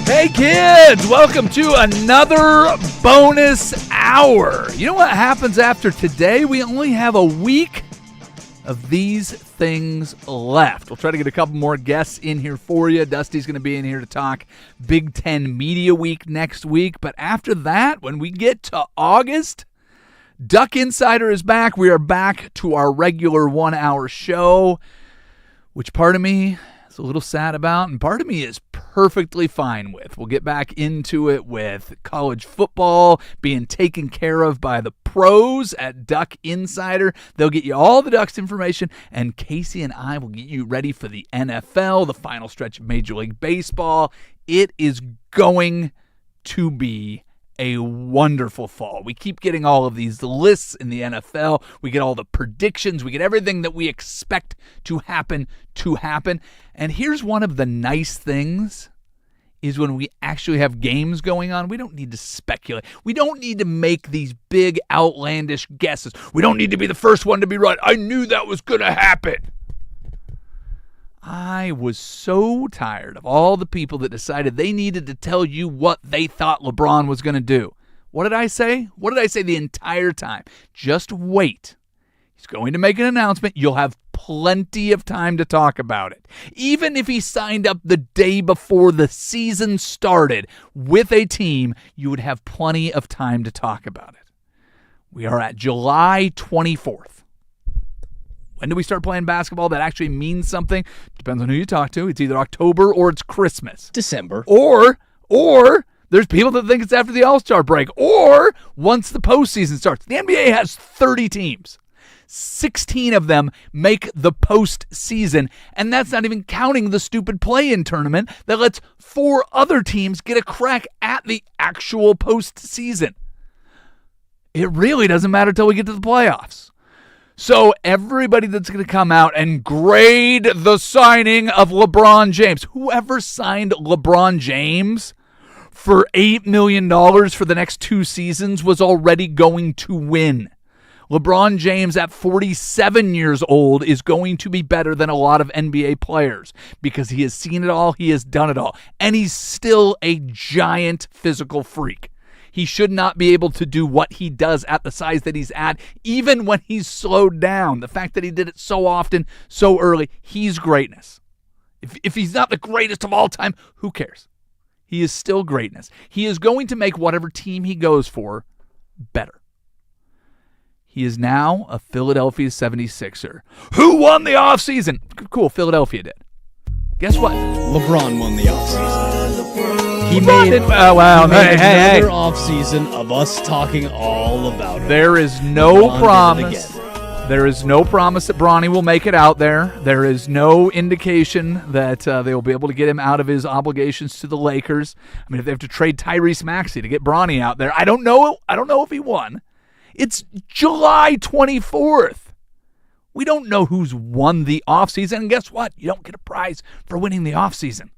Hey kids, welcome to another bonus hour. You know what happens after today? We only have a week of these things left. We'll try to get a couple more guests in here for you. Dusty's going to be in here to talk Big Ten Media Week next week. But after that, when we get to August, Duck Insider is back. We are back to our regular 1 hour show, which part of me is a little sad about, and part of me is perfectly fine with. We'll get back into it with college football being taken care of by the pros at Duck Insider. They'll get you all the Ducks information, and Casey and I will get you ready for the NFL, the final stretch of Major League Baseball. It is going to be a wonderful fall. We keep getting all of these lists in the NFL. We get all the predictions. We get everything that we expect to happen. And here's one of the nice things is when we actually have games going on, we don't need to speculate. We don't need to make these big outlandish guesses. We don't need to be the first one to be right. I knew that was going to happen. I was so tired of all the people that decided they needed to tell you what they thought LeBron was going to do. What did I say? What did I say the entire time? Just wait. He's going to make an announcement. You'll have plenty of time to talk about it. Even if he signed up the day before the season started with a team, you would have plenty of time to talk about it. We are at July 24th. When do we start playing basketball? That actually means something. Depends on who you talk to. It's either October or it's Christmas. December. Or there's people that think it's after the All-Star break. Or once the postseason starts. The NBA has 30 teams. 16 of them make the postseason. And that's not even counting the stupid play-in tournament that lets 4 other teams get a crack at the actual postseason. It really doesn't matter till we get to the playoffs. So everybody that's going to come out and grade the signing of LeBron James, whoever signed LeBron James for $8 million for the next 2 seasons was already going to win. LeBron James at 47 years old is going to be better than a lot of NBA players because he has seen it all, he has done it all, and he's still a giant physical freak. He should not be able to do what he does at the size that he's at, even when he's slowed down. The fact that he did it so often, so early, he's greatness. If he's not the greatest of all time, who cares? He is still greatness. He is going to make whatever team he goes for better. He is now a Philadelphia 76er. Who won the offseason? Cool, Philadelphia did. Guess what? LeBron won the offseason. He made made another offseason of us talking all about it. There is no promise. There is no promise that Bronny will make it out there. There is no indication that they will be able to get him out of his obligations to the Lakers. I mean, if they have to trade Tyrese Maxey to get Bronny out there, I don't know if he won. It's July 24th. We don't know who's won the offseason. And guess what? You don't get a prize for winning the offseason.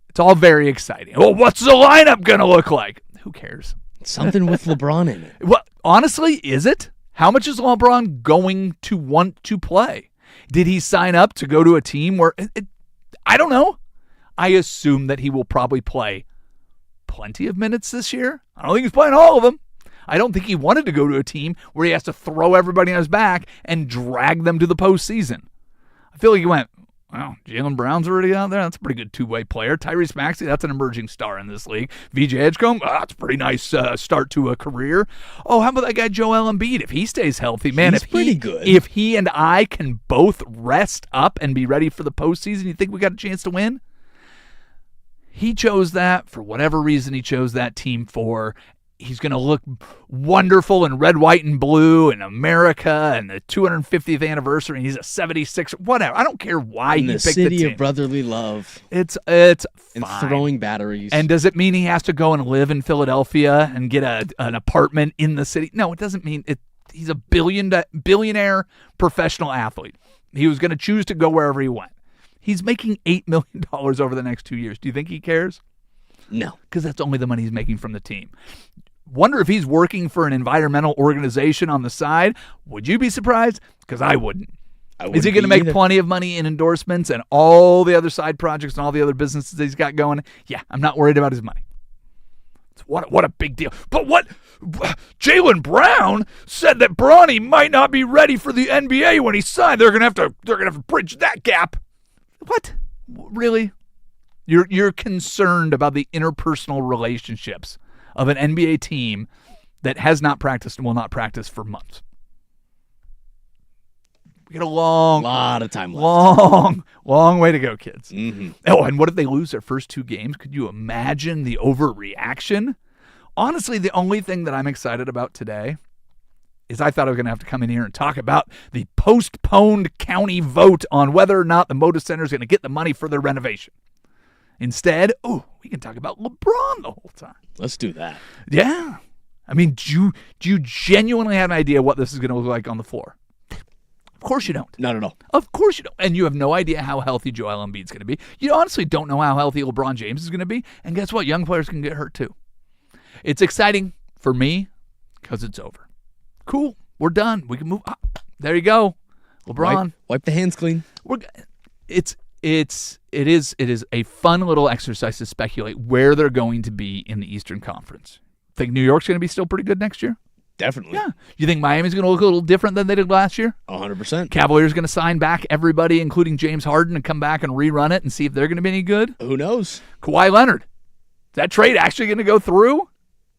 It's all very exciting. Well, what's the lineup going to look like? Who cares? Something with LeBron in it. Well, honestly, is it? How much is LeBron going to want to play? Did he sign up to go to a team where... I don't know. I assume that he will probably play plenty of minutes this year. I don't think he's playing all of them. I don't think he wanted to go to a team where he has to throw everybody on his back and drag them to the postseason. I feel like he went, well, Jaylen Brown's already out there. That's a pretty good two-way player. Tyrese Maxey, that's an emerging star in this league. VJ Edgecombe, that's a pretty nice start to a career. Oh, how about that guy Joel Embiid? If he stays healthy, man, he's pretty good. If he and I can both rest up and be ready for the postseason, you think we got a chance to win? He chose that for whatever reason he chose that team for. He's going to look wonderful in red, white, and blue in America and the 250th anniversary. And he's a 76, whatever. I don't care why he picked the team. The city of brotherly love. It's and fine. Throwing batteries. And does it mean he has to go and live in Philadelphia and get an apartment in the city? No, it doesn't mean it. He's a billionaire professional athlete. He was going to choose to go wherever he went. He's making $8 million over the next 2 years. Do you think he cares? No. Because that's only the money he's making from the team. Wonder if he's working for an environmental organization on the side. Would you be surprised? Because I wouldn't. Is he going to make plenty of money in endorsements and all the other side projects and all the other businesses he's got going? Yeah, I'm not worried about his money. What a big deal. But what? Jaylen Brown said that Bronny might not be ready for the NBA when he signed. They're gonna have to bridge that gap. What? Really? You're concerned about the interpersonal relationships of an NBA team that has not practiced and will not practice for months. We got a lot of time left. Long way to go, kids. Mm-hmm. Oh, and what if they lose their first 2 games? Could you imagine the overreaction? Honestly, the only thing that I'm excited about today is I thought I was going to have to come in here and talk about the postponed county vote on whether or not the Moda Center is going to get the money for their renovation. Instead, we can talk about LeBron the whole time. Let's do that. Yeah. I mean, do you genuinely have an idea what this is going to look like on the floor? Of course you don't. Not at all. Of course you don't. And you have no idea how healthy Joel Embiid's going to be. You honestly don't know how healthy LeBron James is going to be. And guess what? Young players can get hurt too. It's exciting for me because it's over. Cool. We're done. We can move on. There you go. LeBron. Wipe the hands clean. It is a fun little exercise to speculate where they're going to be in the Eastern Conference. Think New York's going to be still pretty good next year? Definitely. Yeah. You think Miami's going to look a little different than they did last year? 100%. Cavaliers going to sign back everybody, including James Harden, and come back and rerun it and see if they're going to be any good? Who knows? Kawhi Leonard. Is that trade actually going to go through?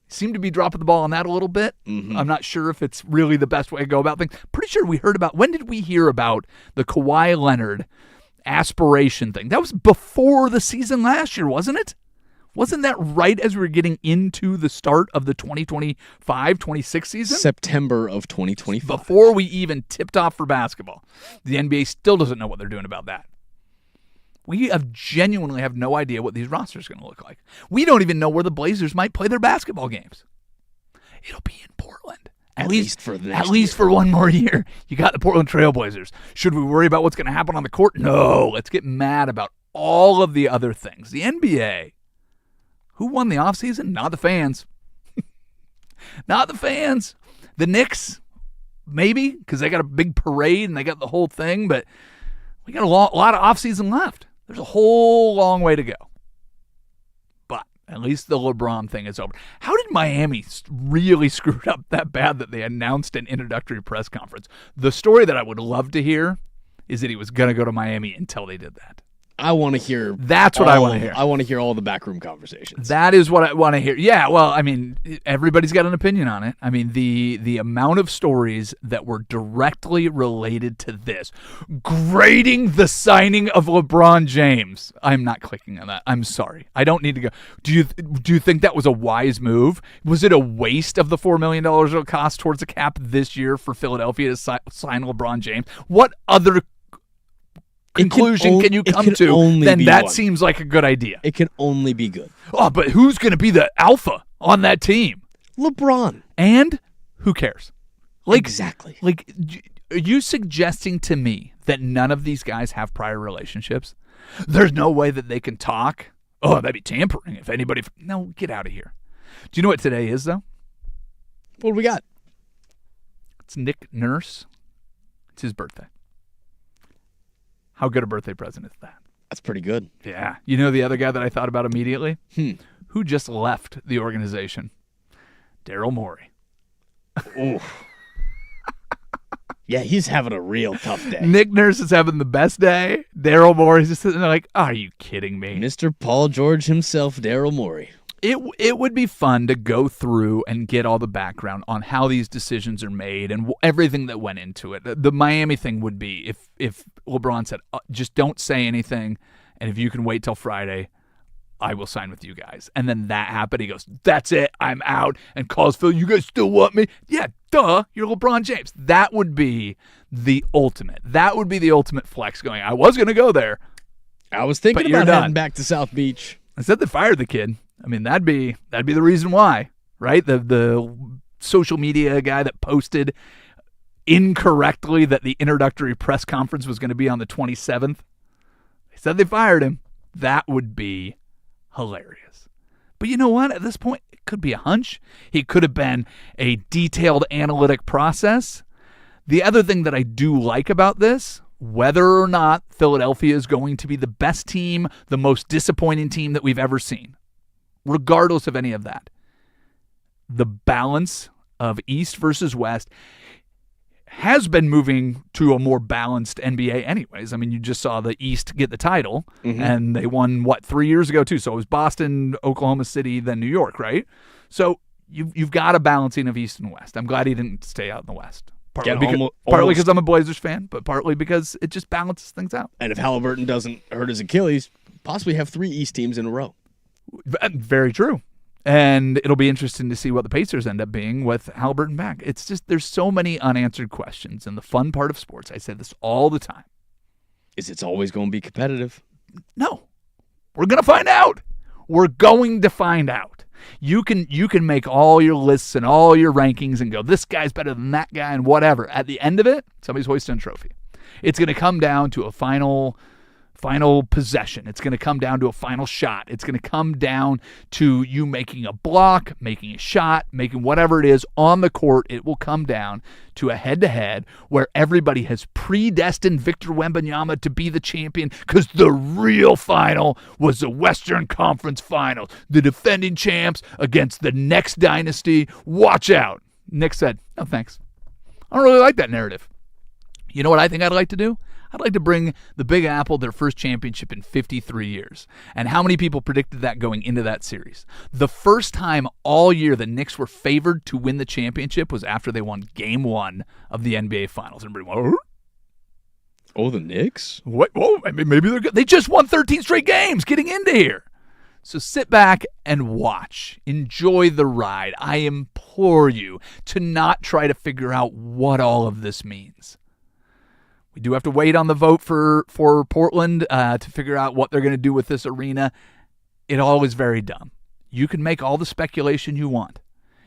Seem to be dropping the ball on that a little bit. Mm-hmm. I'm not sure if it's really the best way to go about things. Pretty sure we heard about, when did we hear about the Kawhi Leonard aspiration thing? That was before the season last year, wasn't it? Wasn't that right as we were getting into the start of the 2025-26 season? September of 2025. Before we even tipped off for basketball. The NBA still doesn't know what they're doing about that. We genuinely have no idea what these rosters are going to look like. We don't even know where the Blazers might play their basketball games. It'll be in Portland. At least for one more year. You got the Portland Trailblazers. Should we worry about what's going to happen on the court? No. Let's get mad about all of the other things. The NBA. Who won the offseason? Not the fans. Not the fans. The Knicks, maybe, because they got a big parade and they got the whole thing, but we got a lot of offseason left. There's a whole long way to go. But at least the LeBron thing is over. How did Miami really screw it up that bad that they announced an introductory press conference? The story that I would love to hear is that he was going to go to Miami until they did that. I want to hear. That's what I want to hear. I want to hear all the backroom conversations. That is what I want to hear. Yeah, well, I mean, everybody's got an opinion on it. I mean, the amount of stories that were directly related to this, grading the signing of LeBron James. I'm not clicking on that. I'm sorry. I don't need to go. Do you think that was a wise move? Was it a waste of the $4 million it'll cost towards the cap this year for Philadelphia to sign LeBron James? What other conclusion can you come to, then that seems like a good idea. It can only be good. Oh, but who's going to be the alpha on that team? LeBron. And who cares? Exactly. Are you suggesting to me that none of these guys have prior relationships? There's no way that they can talk? Oh, that'd be tampering if anybody... No, get out of here. Do you know what today is, though? What do we got? It's Nick Nurse. It's his birthday. How good a birthday present is that? That's pretty good. Yeah. You know the other guy that I thought about immediately? Who just left the organization? Daryl Morey. Ooh. Yeah, he's having a real tough day. Nick Nurse is having the best day. Daryl Morey's just sitting there like, are you kidding me? Mr. Paul George himself, Daryl Morey. It would be fun to go through and get all the background on how these decisions are made and everything that went into it. The Miami thing would be if LeBron said, just don't say anything, and if you can wait till Friday, I will sign with you guys. And then that happened. He goes, that's it, I'm out, and calls Phil, you guys still want me? Yeah, duh, you're LeBron James. That would be the ultimate. That would be the ultimate flex going, I was going to go there. I was thinking about heading back to South Beach. Instead they fired the kid. I mean, that'd be the reason why, right? The social media guy that posted incorrectly that the introductory press conference was going to be on the 27th. They said they fired him. That would be hilarious. But you know what? At this point, it could be a hunch. It could have been a detailed analytic process. The other thing that I do like about this, whether or not Philadelphia is going to be the best team, the most disappointing team that we've ever seen, regardless of any of that, the balance of East versus West has been moving to a more balanced NBA anyways. I mean, you just saw the East get the title, and they won, 3 years ago too? So it was Boston, Oklahoma City, then New York, right? So you've got a balancing of East and West. I'm glad he didn't stay out in the West. Partly because I'm a Blazers fan, but partly because it just balances things out. And if Halliburton doesn't hurt his Achilles, possibly have 3 East teams in a row. Very true. And it'll be interesting to see what the Pacers end up being with Halliburton back. It's just, there's so many unanswered questions. And the fun part of sports, I say this all the time, is it's always going to be competitive. No. We're going to find out. We're going to find out. You can make all your lists and all your rankings and go, this guy's better than that guy and whatever. At the end of it, somebody's hoisting a trophy. It's going to come down to a final possession. It's going to come down to a final shot. It's going to come down to you making a block, making a shot, making whatever it is on the court. It will come down to a head-to-head where everybody has predestined Victor Wembanyama to be the champion because the real final was the Western Conference Finals. The defending champs against the next dynasty. Watch out. Nick said, no thanks. I don't really like that narrative. You know what I think I'd like to do? I'd like to bring the Big Apple their first championship in 53 years. And how many people predicted that going into that series? The first time all year the Knicks were favored to win the championship was after they won Game 1 of the NBA Finals. Everybody went, oh, the Knicks? What? Whoa, maybe they're good. They just won 13 straight games getting into here. So sit back and watch. Enjoy the ride. I implore you to not try to figure out what all of this means. We do have to wait on the vote for Portland to figure out what they're going to do with this arena. It all is very dumb. You can make all the speculation you want.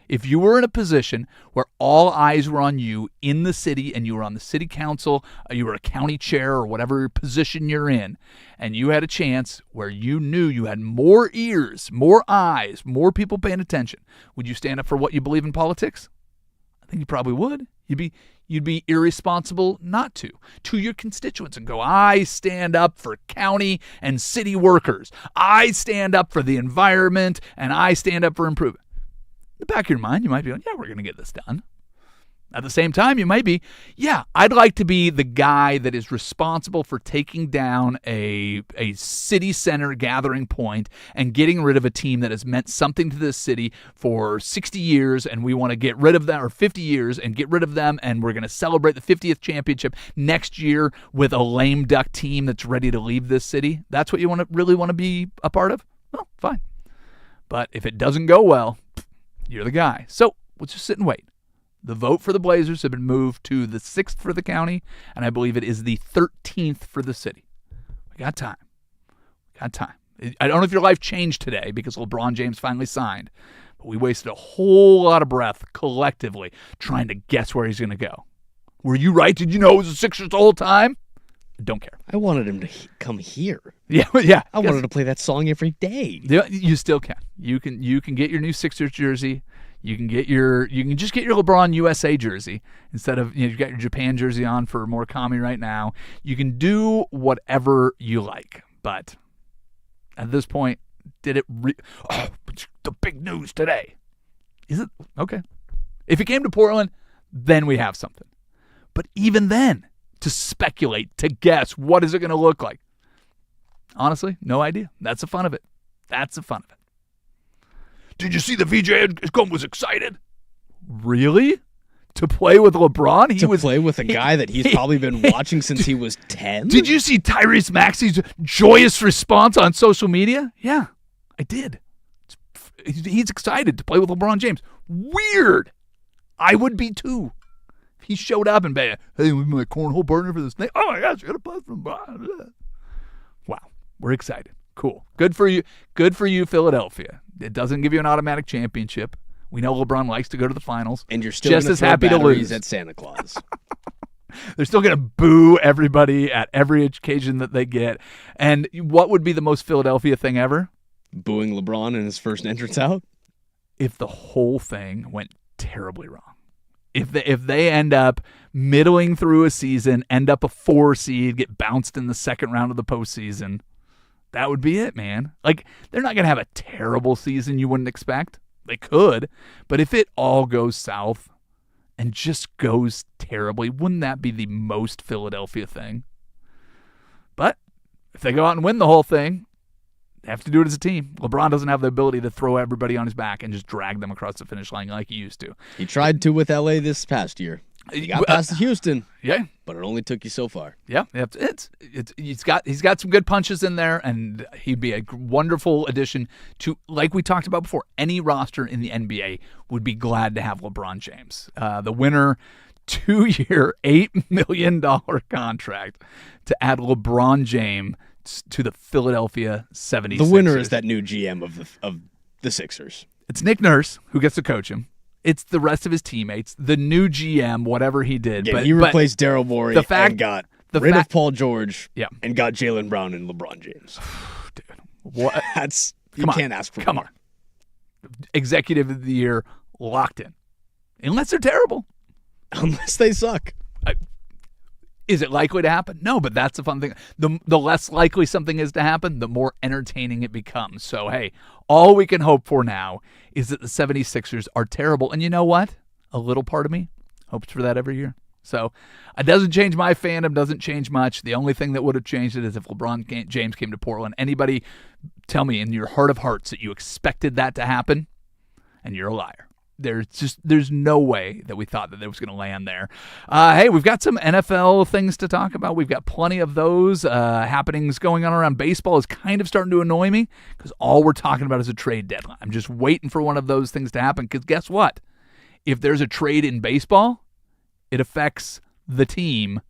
If you were in a position where all eyes were on you in the city and you were on the city council, or you were a county chair or whatever position you're in, and you had a chance where you knew you had more ears, more eyes, more people paying attention, would you stand up for what you believe in politics? I think you probably would. You'd be irresponsible not to your constituents and go, I stand up for county and city workers. I stand up for the environment, and I stand up for improvement. In the back of your mind, you might be going, yeah, we're going to get this done. At the same time, you might be, yeah, I'd like to be the guy that is responsible for taking down a city center gathering point and getting rid of a team that has meant something to this city for 60 years, and we want to get rid of them, or 50 years, and get rid of them, and we're going to celebrate the 50th championship next year with a lame duck team that's ready to leave this city. That's what you really want to be a part of? Well, fine. But if it doesn't go well, you're the guy. So let's just sit and wait. The vote for the Blazers have been moved to the 6th for the county, and I believe it is the 13th for the city. We got time. I don't know if your life changed today because LeBron James finally signed, but we wasted a whole lot of breath collectively trying to guess where he's going to go. Were you right? Did you know it was the Sixers the whole time? Don't care. I wanted him to come here. Yeah. I wanted to play that song every day. Yeah, you still can. You can get your new Sixers jersey. You can just get your LeBron USA jersey instead of, you've got your Japan jersey on for more Kami right now. You can do whatever you like, but at this point, did it? The big news today. Is it okay? If it came to Portland, then we have something. But even then, to speculate, to guess, what is it going to look like? Honestly, no idea. That's the fun of it. Did you see the VJ was excited? Really? To play with LeBron? Play with a guy that he's probably been watching since he was 10? Did you see Tyrese Maxey's joyous response on social media? Yeah, I did. He's excited to play with LeBron James. Weird. I would be too. If he showed up and be, hey, we're my cornhole partner for this thing. Oh my gosh, you're going to play from LeBron. Wow, we're excited. Cool. Good for you, Philadelphia. It doesn't give you an automatic championship. We know LeBron likes to go to the finals. And you're still just as happy to lose at Santa Claus. They're still going to boo everybody at every occasion that they get. And what would be the most Philadelphia thing ever? Booing LeBron in his first entrance out? If the whole thing went terribly wrong. If they end up middling through a season, end up a 4 seed, get bounced in the second round of the postseason, that would be it, man. Like, they're not going to have a terrible season you wouldn't expect. They could. But if it all goes south and just goes terribly, wouldn't that be the most Philadelphia thing? But if they go out and win the whole thing, they have to do it as a team. LeBron doesn't have the ability to throw everybody on his back and just drag them across the finish line like he used to. He tried to with LA this past year. He got past Houston. Yeah. But it only took you so far. Yeah, he's got some good punches in there, and he'd be a wonderful addition to, like we talked about before, any roster in the NBA would be glad to have LeBron James. The winner, 2-year, $8 million contract to add LeBron James to the Philadelphia 76ers. The winner is that new GM of the Sixers. It's Nick Nurse who gets to coach him. It's the rest of his teammates, the new GM, whatever he did. Yeah, but he replaced Daryl Morey and got rid of Paul George and got Jaylen Brown and LeBron James. Dude, what? You can't ask for more. Come on. Executive of the year locked in. Unless they're terrible. Unless they suck. Is it likely to happen? No, but that's the fun thing. The less likely something is to happen, the more entertaining it becomes. So, hey, all we can hope for now is that the 76ers are terrible. And you know what? A little part of me hopes for that every year. So it doesn't change my fandom, doesn't change much. The only thing that would have changed it is if LeBron James came to Portland. Anybody tell me in your heart of hearts that you expected that to happen, and you're a liar. There's no way that we thought that it was going to land there. Hey, we've got some NFL things to talk about. We've got plenty of those happenings going on around baseball. Is kind of starting to annoy me because all we're talking about is a trade deadline. I'm just waiting for one of those things to happen because guess what? If there's a trade in baseball, it affects the team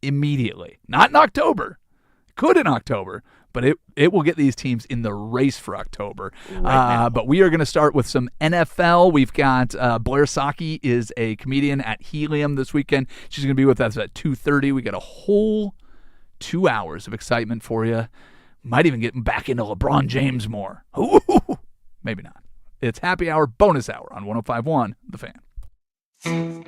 immediately. Not in October. Could in October. But it will get these teams in the race for October. But we are going to start with some NFL. We've got Blair Saki is a comedian at Helium this weekend. She's going to be with us at 2:30. We got a whole 2 hours of excitement for you. Might even get back into LeBron James more. Ooh, maybe not. It's Happy Hour, bonus hour on 105.1 The Fan.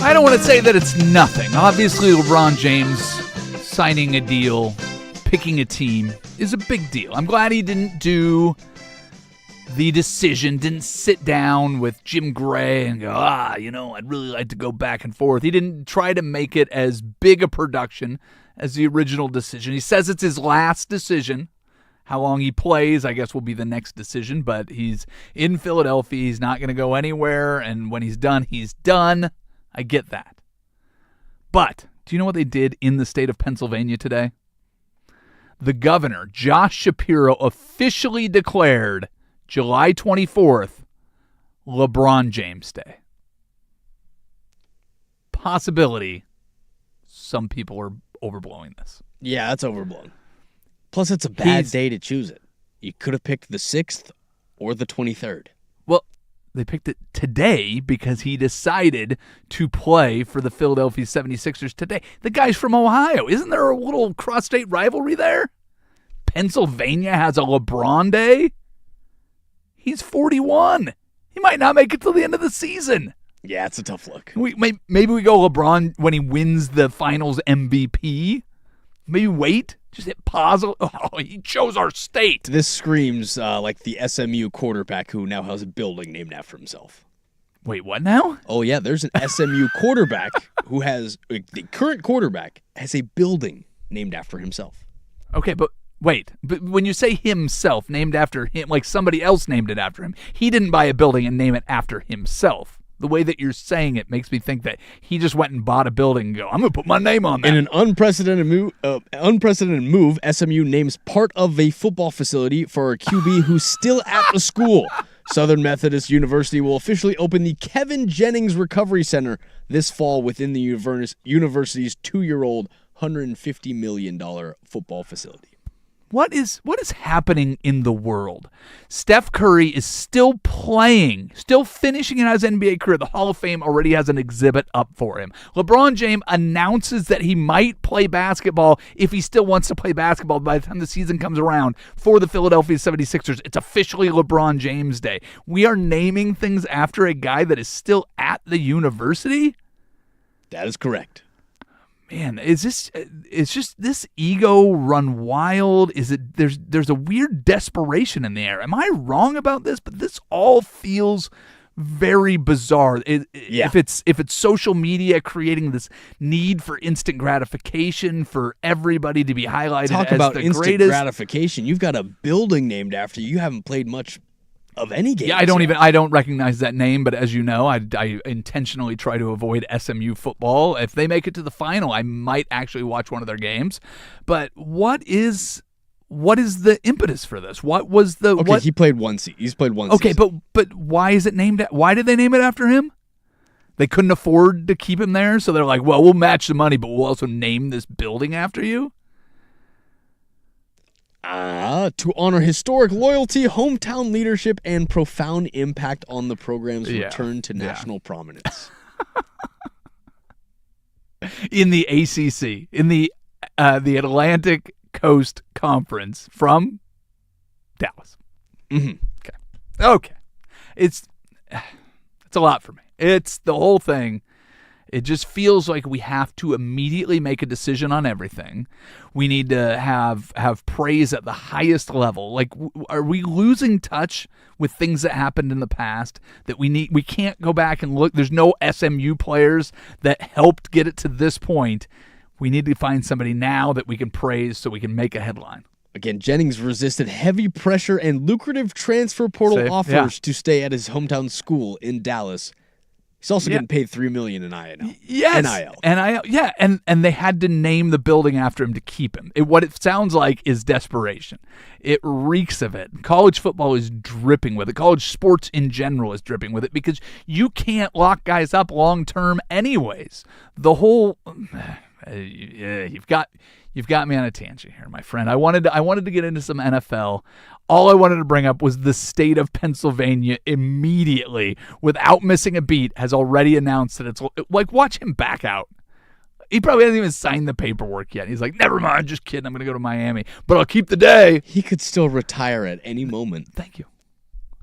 I don't want to say that it's nothing. Obviously, LeBron James signing a deal, picking a team is a big deal. I'm glad he didn't do the decision, didn't sit down with Jim Gray and go, I'd really like to go back and forth. He didn't try to make it as big a production as the original decision. He says it's his last decision. How long he plays, I guess, will be the next decision, but he's in Philadelphia. He's not going to go anywhere, and when he's done, he's done. I get that. But do you know what they did in the state of Pennsylvania today? The governor, Josh Shapiro, officially declared July 24th, LeBron James Day. Possibility some people are overblowing this. Yeah, that's overblown. Plus, it's a bad day to choose it. You could have picked the 6th or the 23rd. Well, they picked it today because he decided to play for the Philadelphia 76ers today. The guy's from Ohio. Isn't there a little cross-state rivalry there? Pennsylvania has a LeBron Day? He's 41. He might not make it till the end of the season. Yeah, it's a tough look. Maybe we go LeBron when he wins the finals MVP. Maybe wait. Just hit pause. Oh, he chose our state. This screams like the SMU quarterback who now has a building named after himself. Wait, what now? Oh, yeah, there's an SMU quarterback who has, the current quarterback has a building named after himself. Okay, but wait. But when you say himself, named after him, like somebody else named it after him, he didn't buy a building and name it after himself. The way that you're saying it makes me think that he just went and bought a building and go, I'm going to put my name on that. In an unprecedented move, SMU names part of a football facility for a QB who's still at the school. Southern Methodist University will officially open the Kevin Jennings Recovery Center this fall within the university's 2-year-old $150 million football facility. What is happening in the world? Steph Curry is still playing, still finishing in his NBA career. The Hall of Fame already has an exhibit up for him. LeBron James announces that he might play basketball if he still wants to play basketball by the time the season comes around for the Philadelphia 76ers. It's officially LeBron James Day. We are naming things after a guy that is still at the university? That is correct. Man, it's just this ego run wild? Is it there's a weird desperation in the air? Am I wrong about this? But this all feels very bizarre. If it's social media creating this need for instant gratification for everybody to be highlighted Talk as about the instant greatest gratification. You've got a building named after you. You haven't played much of any game. Yeah, I don't recognize that name, but as you know, I intentionally try to avoid SMU football. If they make it to the final, I might actually watch one of their games. But what is the impetus for this? What was the he played one season. He's played one season. Okay, but why is it named why did they name it after him? They couldn't afford to keep him there, so they're like, well, we'll match the money, but we'll also name this building after you? To honor historic loyalty, hometown leadership, and profound impact on the program's return to national prominence. In the ACC, in the Atlantic Coast Conference from Dallas. Mm-hmm. Okay. It's a lot for me. It's the whole thing. It just feels like we have to immediately make a decision on everything. We need to have praise at the highest level. Like, are we losing touch with things that happened in the past that we can't go back and look? There's no SMU players that helped get it to this point. We need to find somebody now that we can praise so we can make a headline. Again, Jennings resisted heavy pressure and lucrative transfer portal offers to stay at his hometown school in Dallas. He's also getting paid $3 million in NIL. Yes, NIL. Yeah, and they had to name the building after him to keep him. What it sounds like is desperation. It reeks of it. College football is dripping with it. College sports in general is dripping with it because you can't lock guys up long term, anyways. The whole you've got me on a tangent here, my friend. I wanted to get into some NFL. All I wanted to bring up was the state of Pennsylvania immediately, without missing a beat, has already announced that it's like, watch him back out. He probably hasn't even signed the paperwork yet. He's like, never mind, just kidding. I'm going to go to Miami, but I'll keep the day. He could still retire at any moment. Thank you.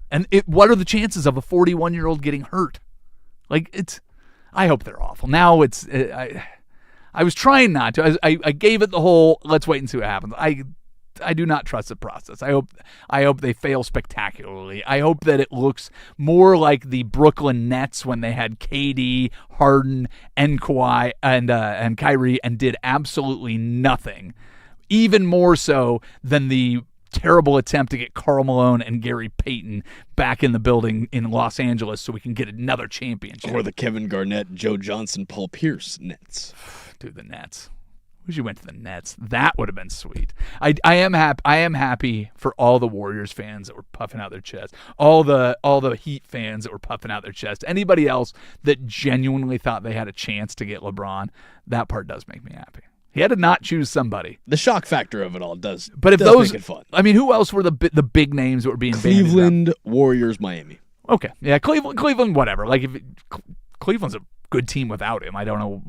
And what are the chances of a 41-year-old getting hurt? Like, I hope they're awful. Now it's I was trying not to. I gave it the whole let's wait and see what happens. I do not trust the process. I hope they fail spectacularly. I hope that it looks more like the Brooklyn Nets when they had KD, Harden, and Kawhi and Kyrie and did absolutely nothing. Even more so than the terrible attempt to get Karl Malone and Gary Payton back in the building in Los Angeles so we can get another championship. Or the Kevin Garnett, Joe Johnson, Paul Pierce Nets. Dude, the Nets. Wish you went to the Nets. That would have been sweet. I am happy for all the Warriors fans that were puffing out their chest. All the Heat fans that were puffing out their chest. Anybody else that genuinely thought they had a chance to get LeBron, that part does make me happy. He had to not choose somebody. The shock factor of it all does. But if does those, make it fun. I mean, who else were the big names that were being bandied Cleveland, Warriors, Miami. Okay, yeah, Cleveland, whatever. Like Cleveland's a good team without him. I don't know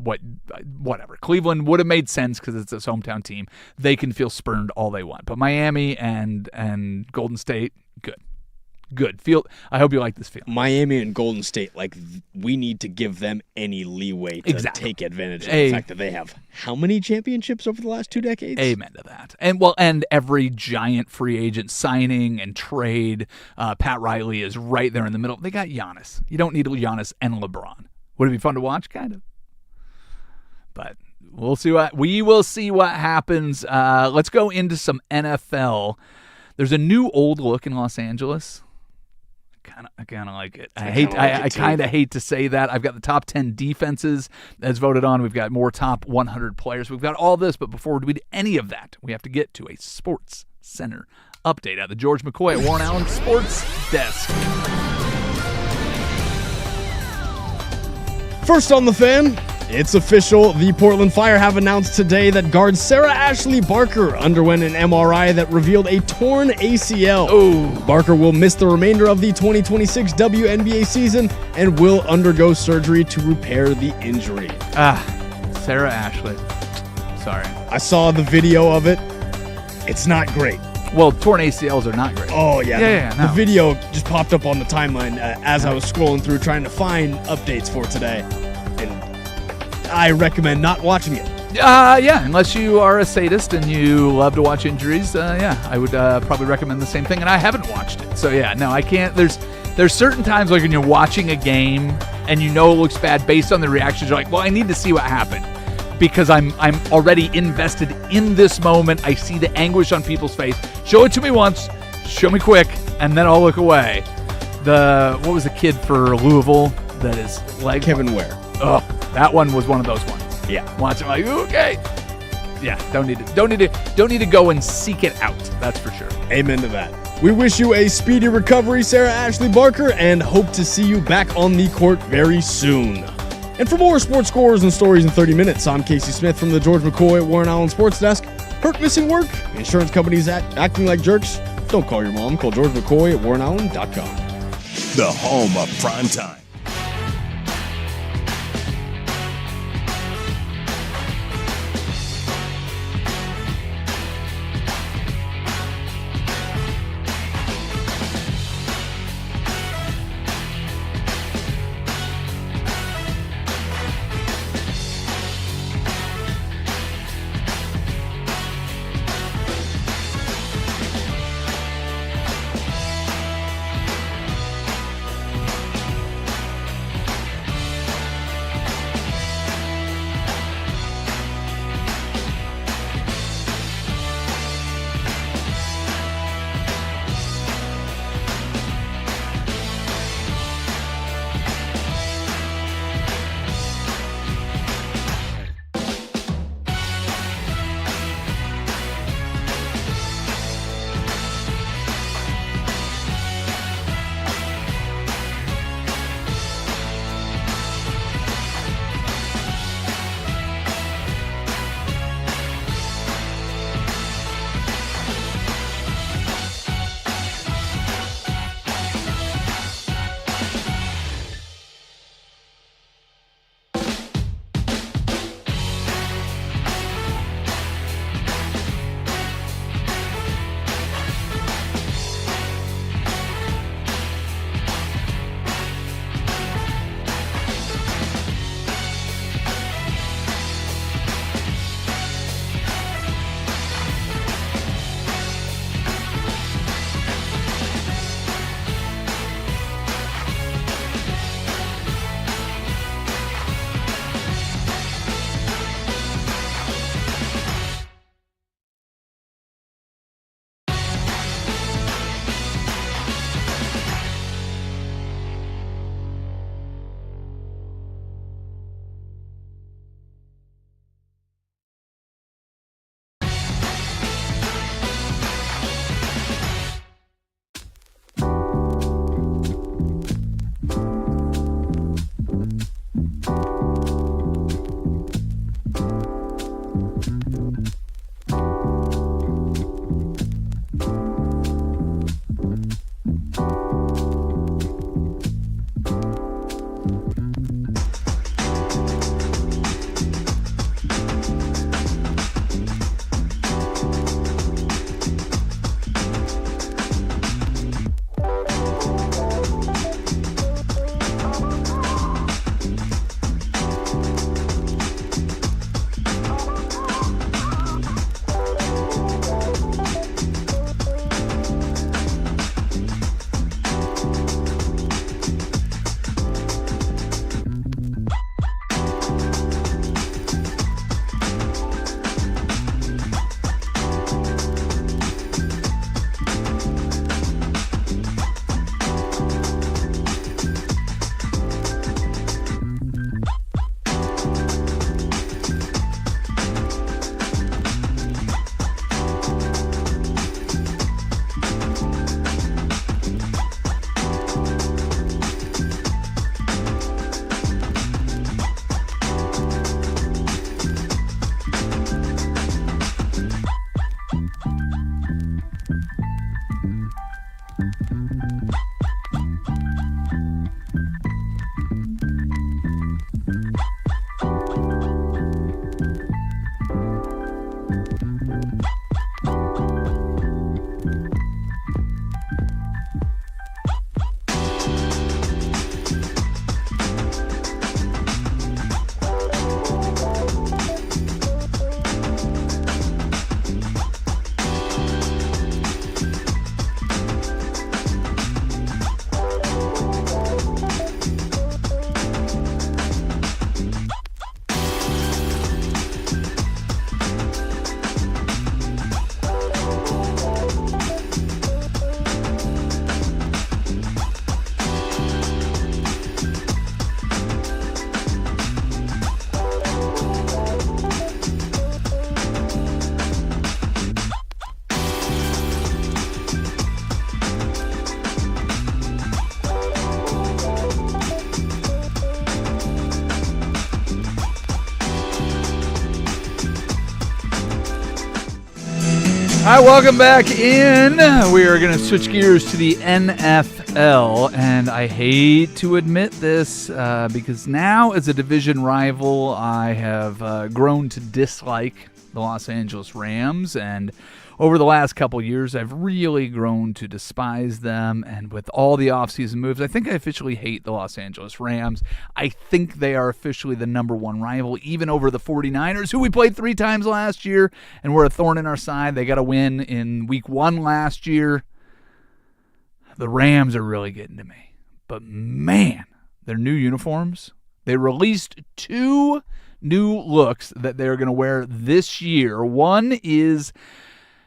whatever. Cleveland would have made sense because it's his hometown team. They can feel spurned all they want. But Miami and Golden State, good. I hope you like this feeling. Miami and Golden State, we need to give them any leeway to take advantage of the fact that they have how many championships over the last 2 decades? Amen to that. And every giant free agent signing and trade, Pat Riley is right there in the middle. They got Giannis. You don't need Giannis and LeBron. Would it be fun to watch? Kind of. But we will see what happens. Let's go into some NFL. There's a new old look in Los Angeles. I kind of like it. I kind of hate to say that. I've got the top 10 defenses as voted on. We've got more top 100 players. We've got all this, but before we do any of that, we have to get to a Sports Center update at the George McCoy at Warren Allen Sports Desk. First on the Fan, it's official. The Portland Fire have announced today that guard Sarah Ashley Barker underwent an MRI that revealed a torn ACL. Oh. Barker will miss the remainder of the 2026 WNBA season and will undergo surgery to repair the injury. Sarah Ashley. Sorry. I saw the video of it. It's not great. Well, torn ACLs are not great. Oh, yeah. Yeah, no. The video just popped up on the timeline as I was scrolling through trying to find updates for today. And I recommend not watching it. Yeah, unless you are a sadist and you love to watch injuries, I would probably recommend the same thing, and I haven't watched it. So, yeah, no, I can't. There's certain times like when you're watching a game and you know it looks bad based on the reactions, you're like, well, I need to see what happened. Because I'm already invested in this moment. I see the anguish on people's face. Show it to me once, show me quick, and then I'll look away. What was the kid for Louisville that his leg? Kevin Ware. Oh, that one was one of those ones. Yeah. Watching like, okay. Yeah, don't need to go and seek it out. That's for sure. Amen to that. We wish you a speedy recovery, Sarah Ashley Barker, and hope to see you back on the court very soon. And for more sports scores and stories in 30 minutes, I'm Casey Smith from the George McCoy at Warren Allen Sports Desk. Hurt, missing work? Insurance companies acting like jerks? Don't call your mom. Call George McCoy at warrenallen.com. The home of primetime. Hi, welcome back in. We are going to switch gears to the NFL, and I hate to admit this because now as a division rival, I have grown to dislike the Los Angeles Rams, and over the last couple years, I've really grown to despise them, and with all the offseason moves, I think I officially hate the Los Angeles Rams. I think they are officially the number one rival, even over the 49ers, who we played 3 times last year, and were a thorn in our side. They got a win in week 1 last year. The Rams are really getting to me. But man, their new uniforms, they released 2 new looks that they're going to wear this year. One is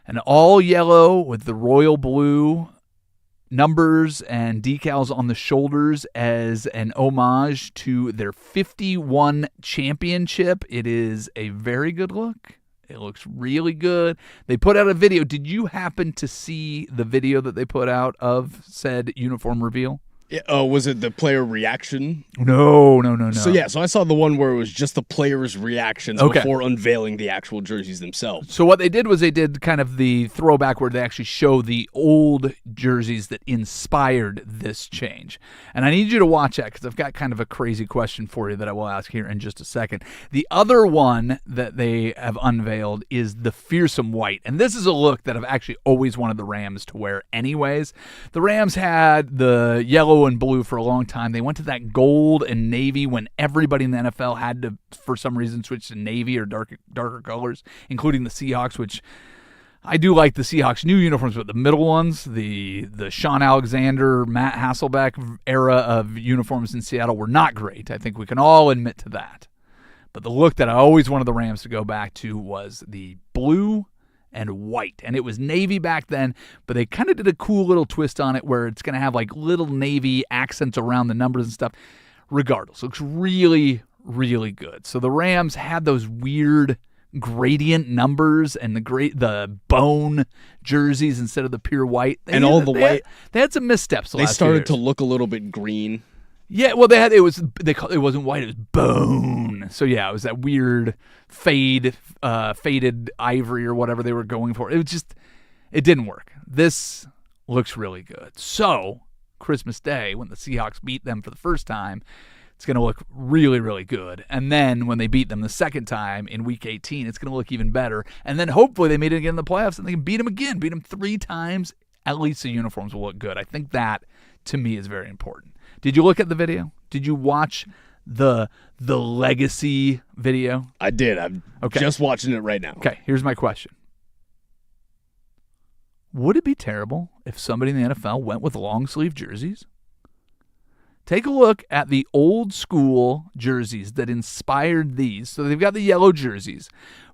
an all yellow with the royal blue numbers and decals on the shoulders as an homage to their 51 championship. It is a very good look. It looks really good. They put out a video. Did you happen to see the video that they put out of said uniform reveal? Yeah, was it the player reaction? No. So I saw the one where it was just the players' reactions before unveiling the actual jerseys themselves. So what they did was they did kind of the throwback where they actually show the old jerseys that inspired this change. And I need you to watch that because I've got kind of a crazy question for you that I will ask here in just a second. The other one that they have unveiled is the fearsome white. And this is a look that I've actually always wanted the Rams to wear anyways. The Rams had the yellow and blue for a long time. They went to that gold and navy when everybody in the NFL had to, for some reason, switch to navy or darker colors, including the Seahawks, which I do like the Seahawks new uniforms, but the middle ones, the Sean Alexander, Matt Hasselbeck era of uniforms in Seattle were not great. I think we can all admit to that. But the look that I always wanted the Rams to go back to was the blue and white. And it was navy back then, but they kind of did a cool little twist on it where it's going to have like little navy accents around the numbers and stuff. Regardless, looks really, really good. So the Rams had those weird gradient numbers and the bone jerseys instead of the pure white. They had some missteps. They started to look a little bit green. Yeah, well, it wasn't white, it was bone. So yeah, it was that weird faded ivory or whatever they were going for. It didn't work. This looks really good. So Christmas Day, when the Seahawks beat them for the first time, it's going to look really, really good. And then when they beat them the second time in Week 18, it's going to look even better. And then hopefully they made it again in the playoffs and they can beat them again. Beat them 3 times. At least the uniforms will look good. I think that, to me, is very important. Did you look at the video? Did you watch the legacy video? I did. I'm just watching it right now. Okay, here's my question. Would it be terrible if somebody in the NFL went with long sleeve jerseys? Take a look at the old school jerseys that inspired these. So they've got the yellow jerseys,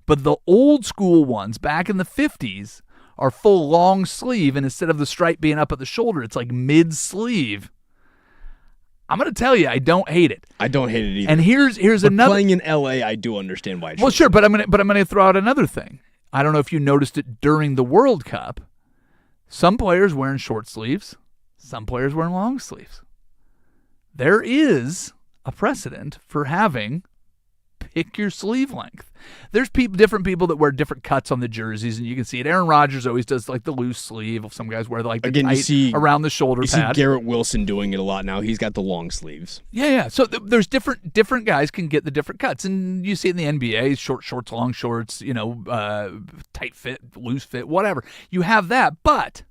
but the old school ones back in the 50s are full long sleeve, and instead of the stripe being up at the shoulder, it's like mid sleeve. I'm going to tell you, I don't hate it. I don't hate it either. And here's another. Playing in LA, I do understand why. Well, sure, but I'm going to throw out another thing. I don't know if you noticed it during the World Cup. Some players wearing short sleeves, some players wearing long sleeves. There is a precedent for having pick your sleeve length. There's different people that wear different cuts on the jerseys, and you can see it. Aaron Rodgers always does like the loose sleeve. Some guys wear like the tight around the shoulder pad. You see Garrett Wilson doing it a lot now. He's got the long sleeves. Yeah. So there's different guys can get the different cuts, and you see it in the NBA, short shorts, long shorts, tight fit, loose fit, whatever. You have that, but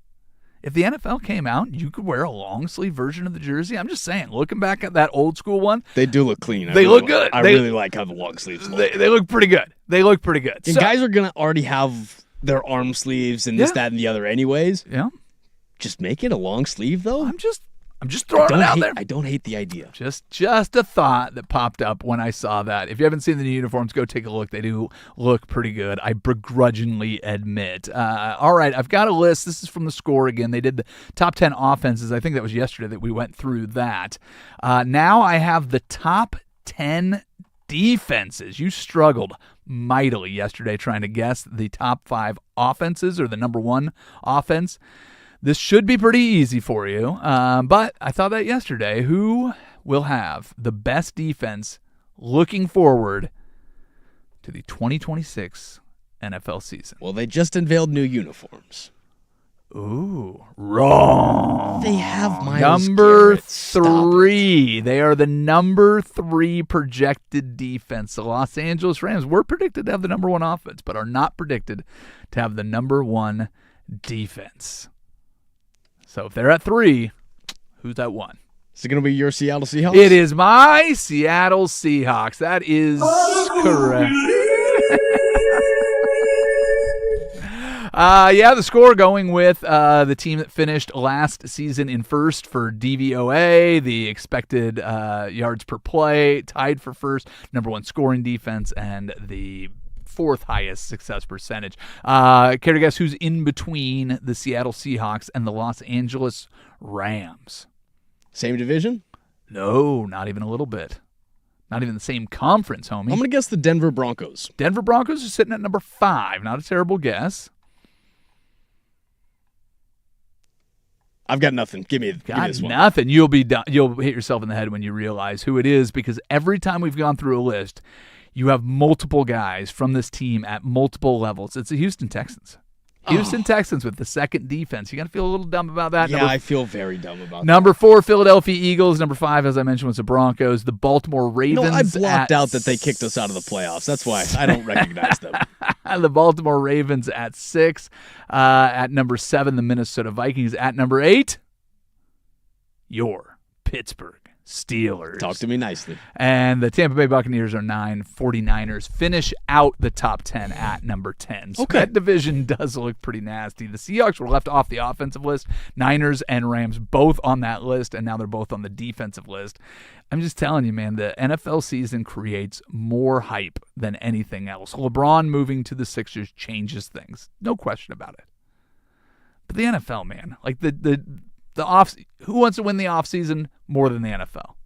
if the NFL came out, you could wear a long sleeve version of the jersey. I'm just saying, looking back at that old school one, they do look clean. They look good. I really like how the long sleeves look. They look pretty good. And guys are gonna already have their arm sleeves and this, that, and the other, anyways. Yeah. Just make it a long sleeve, though. I'm just throwing it out there. I don't hate the idea. Just a thought that popped up when I saw that. If you haven't seen the new uniforms, go take a look. They do look pretty good, I begrudgingly admit. All right, I've got a list. This is from The Score again. They did the top 10 offenses. I think that was yesterday that we went through that. Now I have the top 10 defenses. You struggled mightily yesterday trying to guess the top 5 offenses or the number 1 offense. This should be pretty easy for you, but I thought that yesterday. Who will have the best defense looking forward to the 2026 NFL season. Well, they just unveiled new uniforms. Ooh, wrong. They have Myles Number Garrett. Stop 3. They are the number 3 projected defense. The Los Angeles Rams were predicted to have the number 1 offense, but are not predicted to have the number 1 defense. So if they're at 3, who's at 1? Is it going to be your Seattle Seahawks? It is my Seattle Seahawks. That is correct. The score going with the team that finished last season in first for DVOA, the expected yards per play, tied for first, number 1 scoring defense, and the 4th highest success percentage. Care to guess who's in between the Seattle Seahawks and the Los Angeles Rams? Same division? No, not even a little bit. Not even the same conference, homie. I'm going to guess the Denver Broncos. Denver Broncos are sitting at number 5. Not a terrible guess. I've got nothing. Give me Got this one. nothing. You'll be done. You'll hit yourself in the head when you realize who it is, because every time we've gone through a list, you have multiple guys from this team at multiple levels. It's the Houston Texans. Houston Texans with the 2nd defense. You got to feel a little dumb about that. Yeah, I feel very dumb about that. Number 4, Philadelphia Eagles. Number 5, as I mentioned, was the Broncos. The Baltimore Ravens. No, I blocked out that they kicked us out of the playoffs. That's why I don't recognize them. The Baltimore Ravens at 6. At number 7, the Minnesota Vikings. At number 8, your Pittsburgh Steelers. Talk to me nicely. And the Tampa Bay Buccaneers are 9. 49ers finish out the top 10 at number 10. So Okay. that division does look pretty nasty. The Seahawks were left off the offensive list. Niners and Rams both on that list, and now they're both on the defensive list. I'm just telling you, man, the NFL season creates more hype than anything else. LeBron moving to the Sixers changes things. No question about it. But the NFL, man, like the who wants to win the offseason more than the NFL?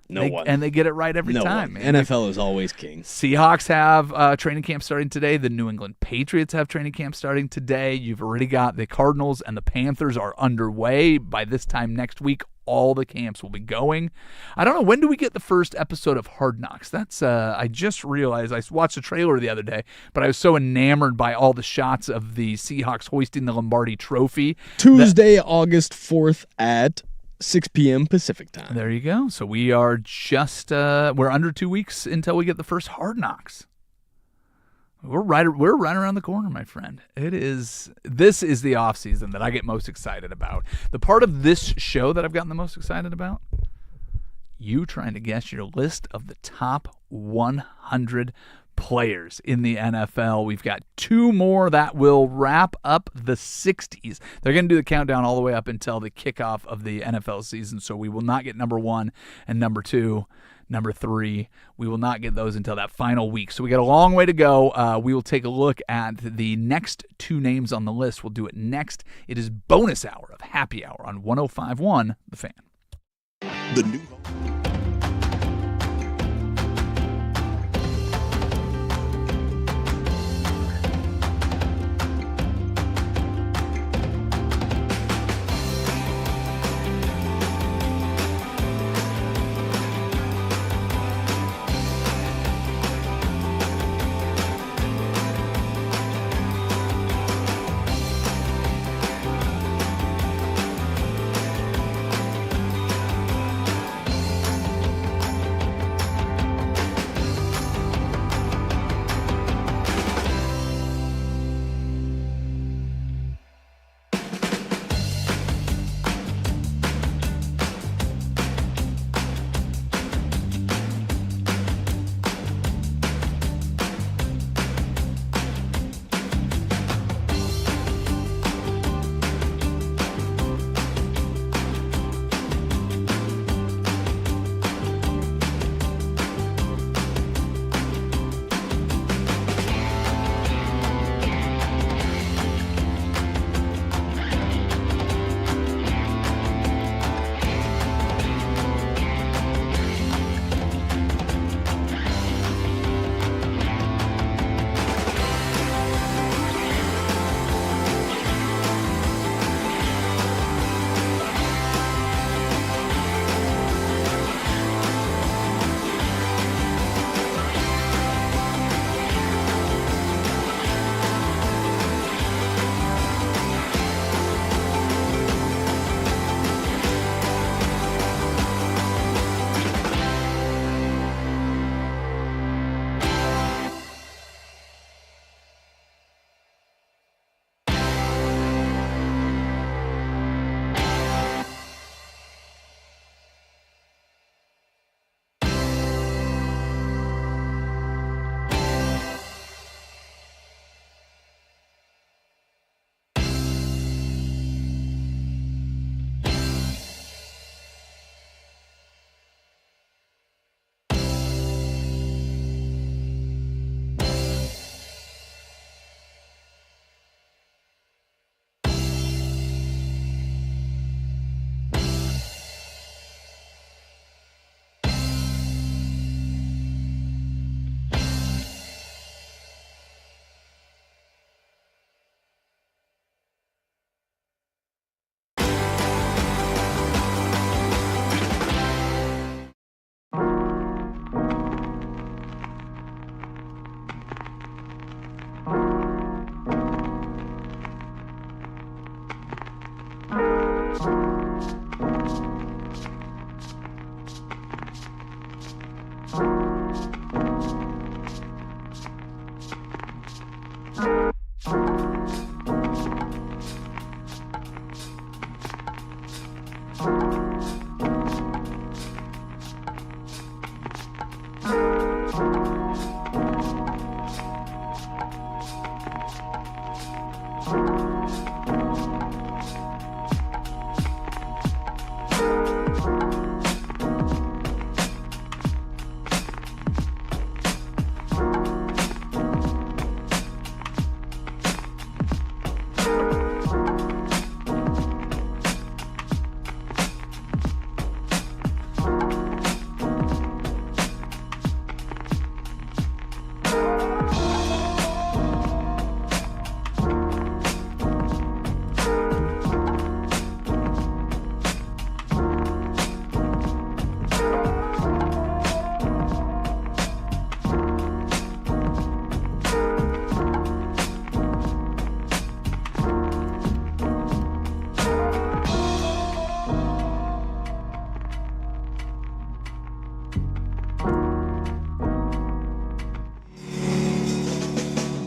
No one. And they get it right every no time, one. man. NFL is always king. Seahawks have training camp starting today. The New England Patriots have training camp starting today. You've already got the Cardinals and the Panthers are underway. By this time next week, all the camps will be going. I don't know, when do we get the first episode of Hard Knocks? That's I just realized, I watched the trailer the other day, but I was so enamored by all the shots of the Seahawks hoisting the Lombardi Trophy. Tuesday, August 4th at 6 p.m. Pacific time. There you go. So we are just we're under 2 weeks until we get the first Hard Knocks. We're right around the corner, my friend. This is the off season that I get most excited about. The part of this show that I've gotten the most excited about, you trying to guess your list of the top 100 players in the NFL. We've got 2 more that will wrap up the 60s. They're going to do the countdown all the way up until the kickoff of the NFL season, so we will not get number 1 and number 2. Number 3, we will not get those until that final week. So we got a long way to go. We will take a look at the next 2 names on the list. We'll do it next. It is bonus hour of Happy Hour on 105.1 The Fan. The new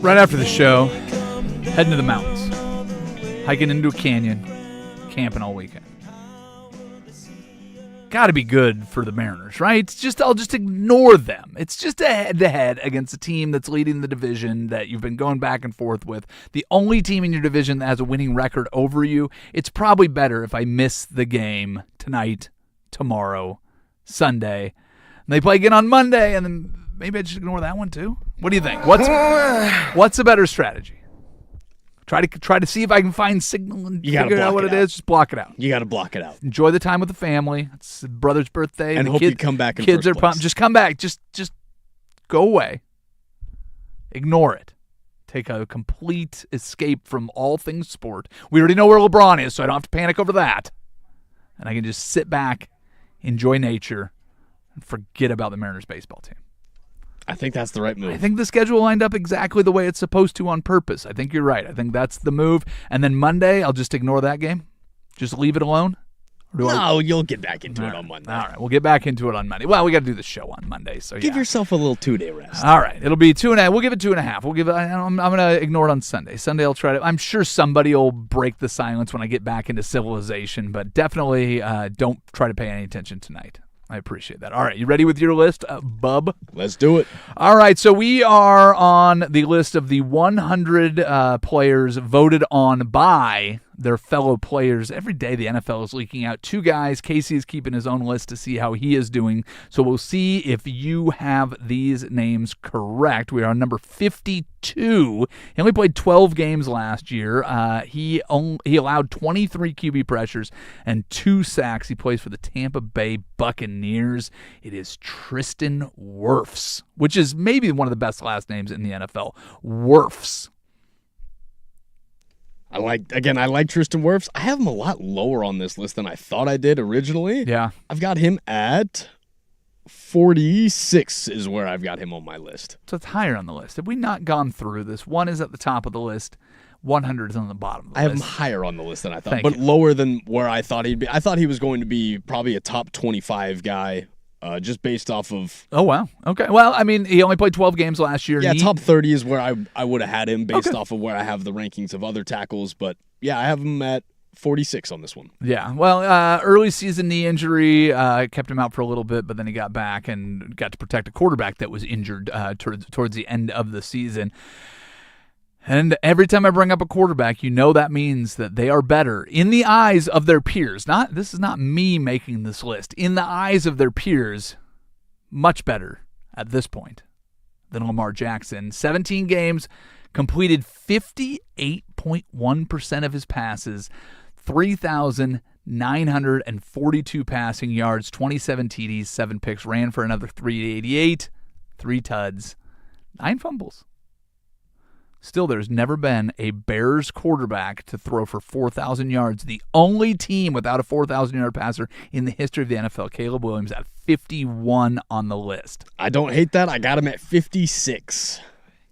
Right after the show, heading to the mountains, hiking into a canyon, camping all weekend. Got to be good for the Mariners, right? I'll just ignore them. It's just a head-to-head against a team that's leading the division that you've been going back and forth with. The only team in your division that has a winning record over you. It's probably better if I miss the game tonight, tomorrow, Sunday. And they play again on Monday, and then maybe I just ignore that one too. What do you think? What's a better strategy? Try to see if I can find signal and figure out what it is. Just block it out. You got to block it out. Enjoy the time with the family. It's the brother's birthday. And the hope you come back in kids first are pumped. place. Just come back. Just go away. Ignore it. Take a complete escape from all things sport. We already know where LeBron is, so I don't have to panic over that. And I can just sit back, enjoy nature, and forget about the Mariners baseball team. I think that's the right move. I think the schedule lined up exactly the way it's supposed to on purpose. I think you're right. I think that's the move. And then Monday, I'll just ignore that game. Just leave it alone. You'll get back into it on Monday. All right, we'll get back into it on Monday. Well, we got to do the show on Monday, so Give yourself a little 2-day rest. All right, it'll be 2.5. We'll give it 2.5. We'll give it. I'm gonna ignore it on Sunday. Sunday, I'll try to. I'm sure somebody will break the silence when I get back into civilization, but definitely don't try to pay any attention tonight. I appreciate that. All right, you ready with your list, bub? Let's do it. All right, so we are on the list of the 100 players voted on by their fellow players. Every day the NFL is leaking out 2 guys. Casey is keeping his own list to see how he is doing. So we'll see if you have these names correct. We are on number 52. He only played 12 games last year. He allowed 23 QB pressures and 2 sacks. He plays for the Tampa Bay Buccaneers. It is Tristan Wirfs, which is maybe one of the best last names in the NFL. Wirfs. I like Tristan Wirfs. I have him a lot lower on this list than I thought I did originally. Yeah. I've got him at 46 is where I've got him on my list. So it's higher on the list. Have we not gone through this? 1 is at the top of the list. 100 is on the bottom of the I have list. him higher on the list than I thought, Thank but you. lower than where I thought he'd be. I thought he was going to be probably a top 25 guy, just based off of. Oh, wow. Okay. Well, I mean, he only played 12 games last year. Yeah, top 30 is where I would have had him based Okay. off of where I have the rankings of other tackles. But yeah, I have him at 46 on this one. Yeah. Well, early season knee injury kept him out for a little bit, but then he got back and got to protect a quarterback that was injured towards the end of the season. And every time I bring up a quarterback, you know that means that they are better in the eyes of their peers. This is not me making this list. In the eyes of their peers, much better at this point than Lamar Jackson. 17 games, completed 58.1% of his passes, 3,942 passing yards, 27 TDs, 7 picks, ran for another 388, 3 tuds, 9 fumbles. Still, there's never been a Bears quarterback to throw for 4,000 yards. The only team without a 4,000-yard passer in the history of the NFL, Caleb Williams, at 51 on the list. I don't hate that. I got him at 56.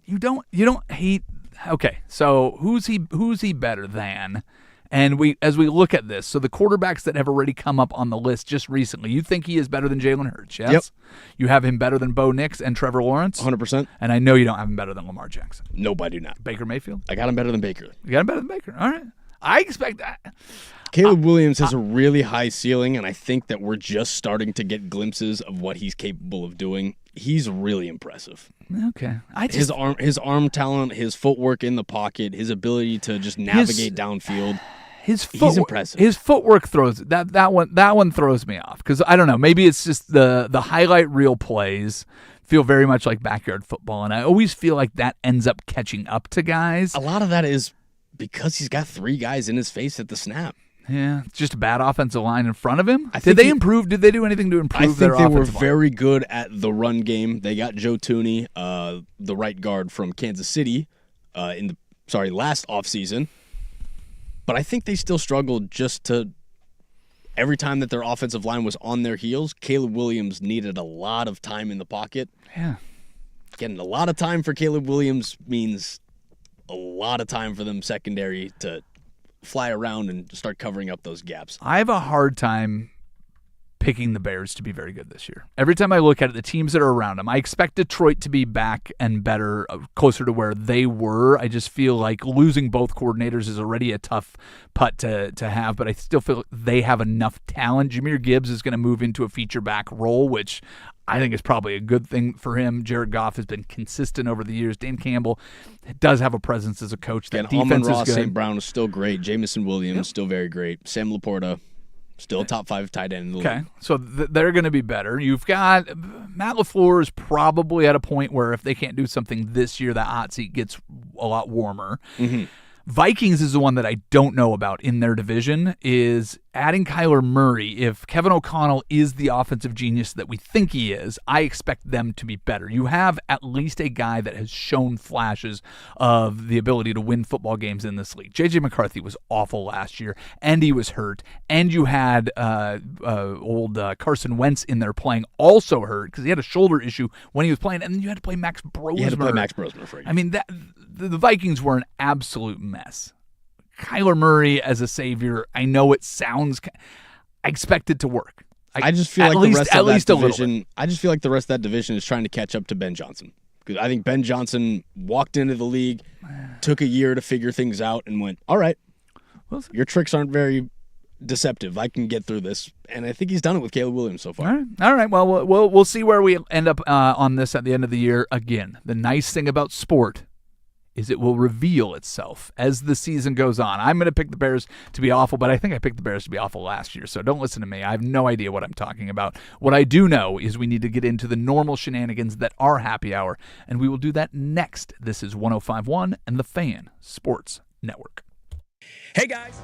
You don't hate. Okay, so who's he better than? And as we look at this, so the quarterbacks that have already come up on the list just recently, you think he is better than Jalen Hurts, yes? Yep. You have him better than Bo Nix and Trevor Lawrence? 100%. And I know you don't have him better than Lamar Jackson. Nope, I do not. Baker Mayfield? I got him better than Baker. You got him better than Baker. All right. I expect that. Caleb Williams has a really high ceiling, and I think that we're just starting to get glimpses of what he's capable of doing. He's really impressive. Okay. His arm talent, his footwork in the pocket, his ability to just navigate downfield. He's impressive. His footwork throws that one throws me off because I don't know. Maybe it's just the highlight reel plays feel very much like backyard football, and I always feel like that ends up catching up to guys. A lot of that is because he's got 3 guys in his face at the snap. Yeah, it's just a bad offensive line in front of him. Did they improve? Did they do anything to improve their I think they were offensive line? very good at the run game. They got Joe Tooney, the right guard from Kansas City, last offseason. But I think they still struggled every time that their offensive line was on their heels, Caleb Williams needed a lot of time in the pocket. Yeah. Getting a lot of time for Caleb Williams means a lot of time for them secondary to fly around and start covering up those gaps. I have a hard time picking the Bears to be very good this year. Every time I look at it, the teams that are around them, I expect Detroit to be back and better, closer to where they were. I just feel like losing both coordinators is already a tough putt to have, but I still feel they have enough talent. Jahmyr Gibbs is going to move into a feature back role, which I think is probably a good thing for him. Jared Goff has been consistent over the years. Dan Campbell does have a presence as a coach. That defense is good. St. Brown is still great. Jamison Williams, still very great. Sam Laporta, still top 5 tight end in the league. Okay, so they're going to be better. You've got Matt LaFleur is probably at a point where if they can't do something this year, that hot seat gets a lot warmer. Mm-hmm. Vikings is the one that I don't know about in their division, is adding Kyler Murray. If Kevin O'Connell is the offensive genius that we think he is, I expect them to be better. You have at least a guy that has shown flashes of the ability to win football games in this league. J.J. McCarthy was awful last year, and he was hurt. And you had old Carson Wentz in there playing, also hurt, because he had a shoulder issue when he was playing. And then you had to play Max Brosmer. You had to play Max Brosmer for you. I mean, the Vikings were an absolute mess. Kyler Murray as a savior, I know it sounds, I expect it to work. I just feel like the rest of that division, I just feel like the rest of that division is trying to catch up to Ben Johnson. Because I think Ben Johnson walked into the league, took a year to figure things out, and went, all right, your tricks aren't very deceptive. I can get through this. And I think he's done it with Caleb Williams so far. All right. Well, we'll see where we end up on this at the end of the year. Again, the nice thing about sport is it will reveal itself as the season goes on. I'm going to pick the Bears to be awful, but I think I picked the Bears to be awful last year, so don't listen to me. I have no idea what I'm talking about. What I do know is we need to get into the normal shenanigans that are happy hour, and we will do that next. This is 105.1 and the Fan Sports Network. Hey, guys.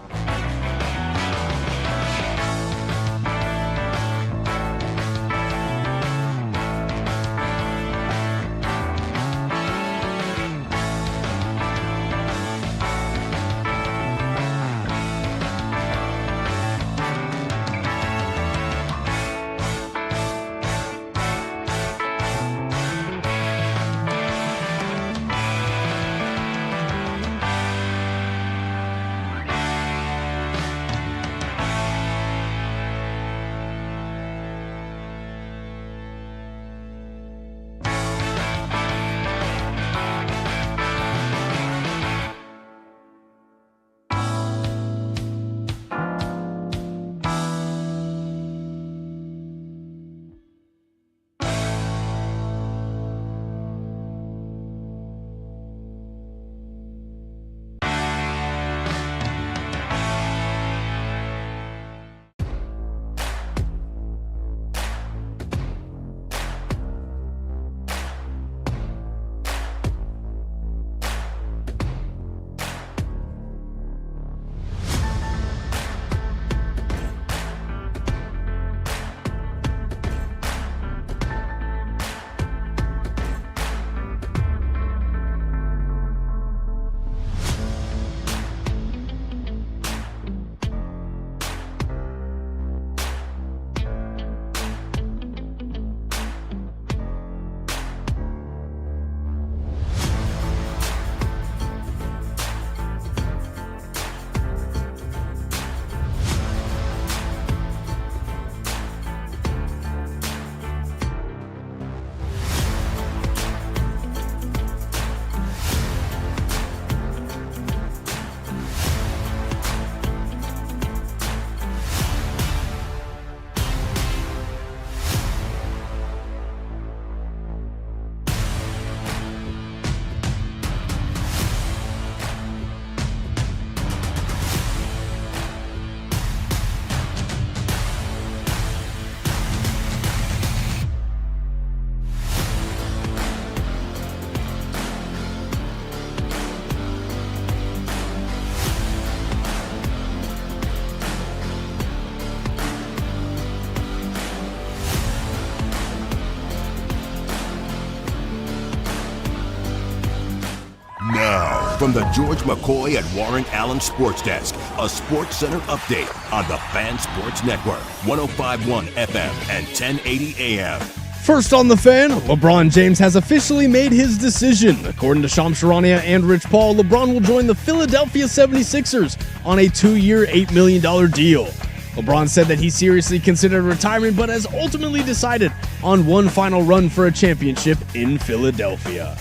From the George McCoy and Warren Allen Sports Desk, a Sports Center update on the Fan Sports Network, 105.1 FM and 1080 AM. First on the Fan, LeBron James has officially made his decision. According to Shams Charania and Rich Paul, LeBron will join the Philadelphia 76ers on a 2-year, $8 million deal. LeBron said that he seriously considered retirement, but has ultimately decided on one final run for a championship in Philadelphia.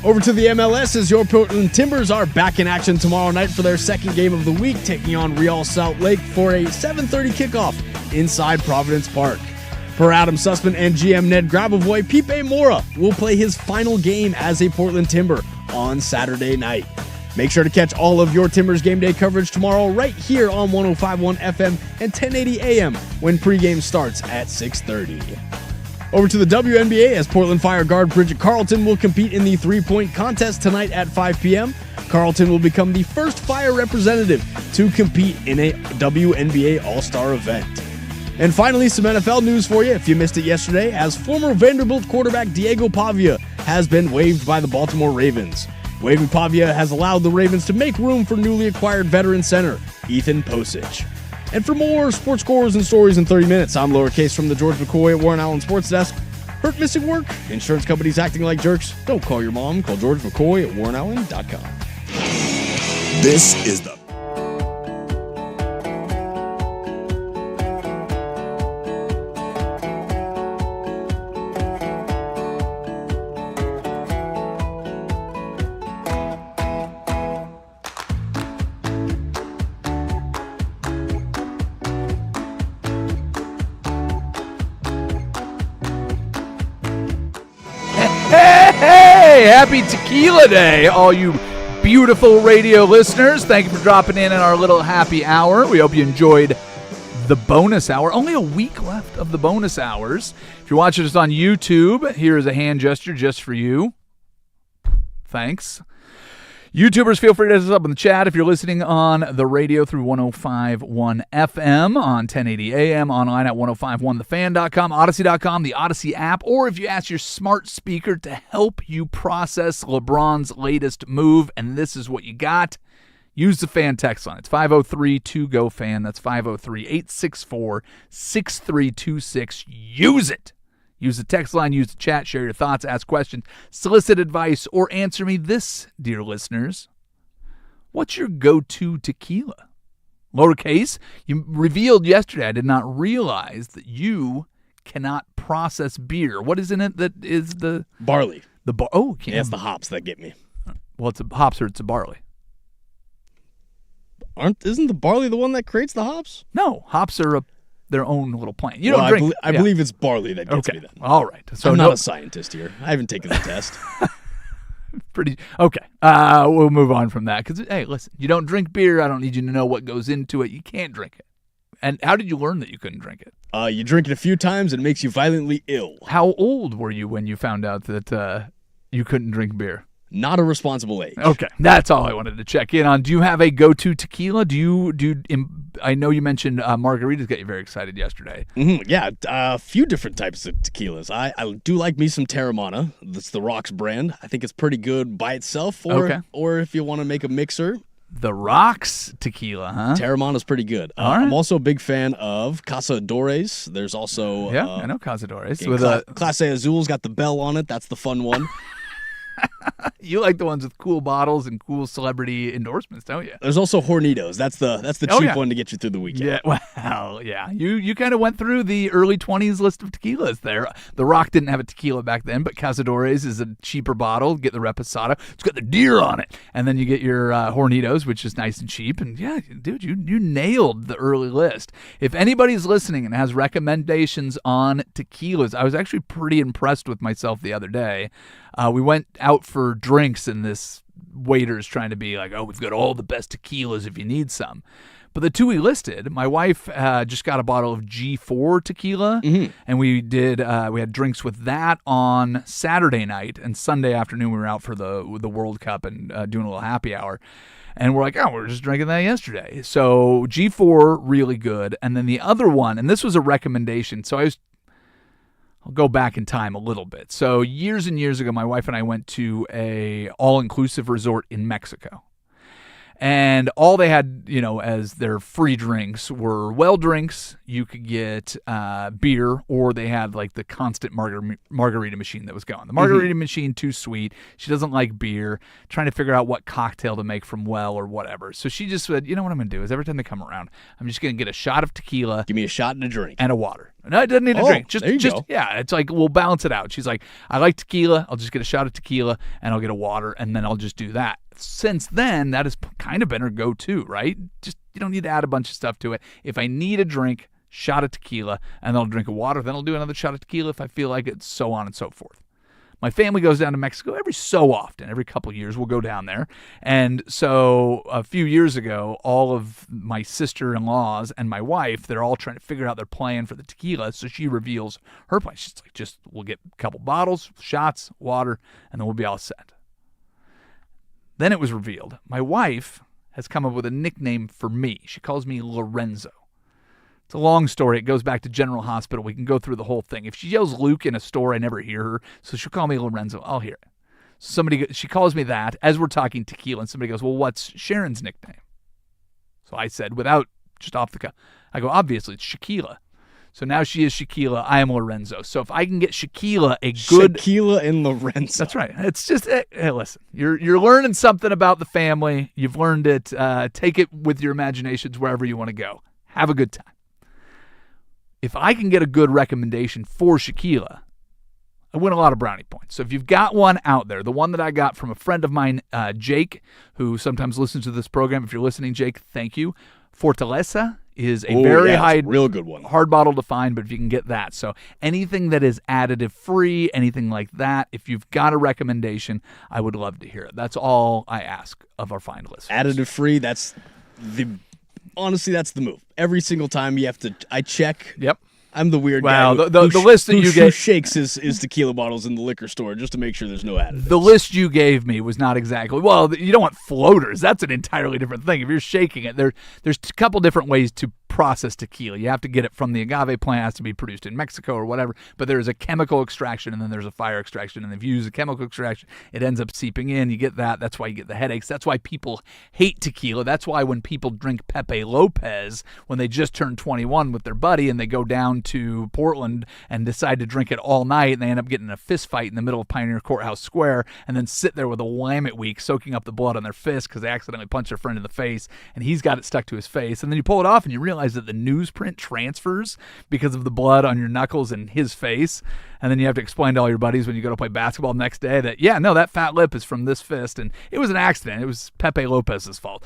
Over to the MLS, as your Portland Timbers are back in action tomorrow night for their second game of the week, taking on Real Salt Lake for a 7:30 kickoff inside Providence Park. Per Adam Sussman and GM Ned Grabavoy, Pipe Mora will play his final game as a Portland Timber on Saturday night. Make sure to catch all of your Timbers game day coverage tomorrow right here on 105.1 FM and 1080 AM when pregame starts at 6:30. Over to the WNBA, as Portland Fire guard Bridget Carlton will compete in the three-point contest tonight at 5 p.m. Carlton will become the first Fire representative to compete in a WNBA All-Star event. And finally, some NFL news for you if you missed it yesterday, as former Vanderbilt quarterback Diego Pavia has been waived by the Baltimore Ravens. Waiving Pavia has allowed the Ravens to make room for newly acquired veteran center Ethan Posich. And for more sports scores and stories in 30 minutes, I'm Lowercase from the George McCoy at Warren Allen Sports Desk. Hurt, missing work? Insurance companies acting like jerks? Don't call your mom. Call George McCoy at warrenallen.com. This is the Hey, happy Tequila Day, all you beautiful radio listeners. Thank you for dropping in our little happy hour. We hope you enjoyed the bonus hour. Only a week left of the bonus hours. If you're watching us on YouTube, here is a hand gesture just for you. Thanks. YouTubers, feel free to hit us up in the chat if you're listening on the radio through 105.1 FM, on 1080 AM, online at 1051thefan.com, Odyssey.com, the Odyssey app, or if you ask your smart speaker to help you process LeBron's latest move, and this is what you got, use the fan text line. It's 503-2GO-FAN. That's 503-864-6326. Use it. Use the text line, use the chat, share your thoughts, ask questions, solicit advice, or answer me this, dear listeners. What's your go-to tequila? Lowercase, you revealed yesterday, I did not realize that you cannot process beer. What is in it that is the... Barley. Yeah, it's the hops that get me. Well, it's a hops or it's a barley. Isn't the barley the one that creates the hops? No, hops are their own little plant. You don't drink. I believe it's barley that gets me then. All right. So I'm not a scientist here. I haven't taken the test. Pretty okay. We'll move on from that because hey, listen, you don't drink beer. I don't need you to know what goes into it. You can't drink it. And how did you learn that you couldn't drink it? You drink it a few times and it makes you violently ill. How old were you when you found out that you couldn't drink beer? Not a responsible age. Okay, that's all I wanted to check in on. Do you have a go-to tequila? I know you mentioned margaritas got you very excited yesterday. Mm-hmm. Yeah, a few different types of tequilas. I do like me some Terramana. That's the Rocks brand. I think it's pretty good by itself, or if you want to make a mixer. The Rocks tequila, huh? Terramana's pretty good. All right. I'm also a big fan of Cazadores. There's also... I know Cazadores. Clase Azul's got the bell on it. That's the fun one. You like the ones with cool bottles and cool celebrity endorsements, don't you? There's also Hornitos. That's the cheap one to get you through the weekend. Yeah, well, yeah. You kind of went through the early 20s list of tequilas there. The Rock didn't have a tequila back then, but Cazadores is a cheaper bottle. Get the Reposado. It's got the deer on it. And then you get your Hornitos, which is nice and cheap. And yeah, dude, you nailed the early list. If anybody's listening and has recommendations on tequilas, I was actually pretty impressed with myself the other day. We went out for drinks, and this waiter's trying to be like, oh, we've got all the best tequilas if you need some. But the two we listed, my wife just got a bottle of G4 tequila, and we had drinks with that on Saturday night, and Sunday afternoon we were out for the World Cup and doing a little happy hour. And we're like, oh, we were just drinking that yesterday. So G4, really good. And then the other one, and this was a recommendation, so I'll go back in time a little bit. So years and years ago, my wife and I went to a all-inclusive resort in Mexico. And all they had, as their free drinks were well drinks. You could get beer, or they had like the constant margarita machine that was going. The margarita machine, too sweet. She doesn't like beer. Trying to figure out what cocktail to make from well or whatever. So she just said, what I'm going to do is every time they come around, I'm just going to get a shot of tequila. Give me a shot and a drink. And a water. No, it doesn't need a drink. There you go. Yeah, it's like we'll balance it out. She's like, I like tequila. I'll just get a shot of tequila and I'll get a water, and then I'll just do that. Since then, that has kind of been her go-to, right? Just you don't need to add a bunch of stuff to it. If I need a drink, shot of tequila, and then I'll drink a water. Then I'll do another shot of tequila if I feel like it, so on and so forth. My family goes down to Mexico every so often. Every couple of years, we'll go down there. And so a few years ago, all of my sister-in-laws and my wife, they're all trying to figure out their plan for the tequila. So she reveals her plan. She's like, we'll get a couple bottles, shots, water, and then we'll be all set. Then it was revealed. My wife has come up with a nickname for me. She calls me Lorenzo. It's a long story. It goes back to General Hospital. We can go through the whole thing. If she yells Luke in a store, I never hear her. So she'll call me Lorenzo. I'll hear it. She calls me that as we're talking tequila, and somebody goes, well, what's Sharon's nickname? So I said, without just off the cuff, I go, obviously, it's Shaquila. So now she is Shaquila. I am Lorenzo. So if I can get Shaquila a good... Shaquila and Lorenzo. That's right. It's just, hey, listen, you're learning something about the family. You've learned it. Take it with your imaginations wherever you want to go. Have a good time. If I can get a good recommendation for Shaquila, I win a lot of brownie points. So if you've got one out there, the one that I got from a friend of mine, Jake, who sometimes listens to this program. If you're listening, Jake, thank you. Fortaleza is a real good one. Hard bottle to find, but if you can get that. So anything that is additive free, anything like that, if you've got a recommendation, I would love to hear it. That's all I ask of our fine listeners. Additive free, honestly, that's the move. Every single time you have to, I check. Yep. I'm the weird guy. Well, the list that you who shakes his tequila bottles in the liquor store just to make sure there's no additives. The list you gave me was not exactly. Well, you don't want floaters. That's an entirely different thing. If you're shaking it, there's a couple different ways to process tequila. You have to get it from the agave plant. It has to be produced in Mexico or whatever. But there's a chemical extraction and then there's a fire extraction. And if you use a chemical extraction, it ends up seeping in. You get that. That's why you get the headaches. That's why people hate tequila. That's why when people drink Pepe Lopez, when they just turned 21 with their buddy and they go down to Portland and decide to drink it all night, and they end up getting in a fist fight in the middle of Pioneer Courthouse Square and then sit there with a Willamette week soaking up the blood on their fist because they accidentally punched their friend in the face and he's got it stuck to his face. And then you pull it off and you realize that the newsprint transfers because of the blood on your knuckles and his face. And then you have to explain to all your buddies when you go to play basketball the next day that, that fat lip is from this fist and it was an accident. It was Pepe Lopez's fault.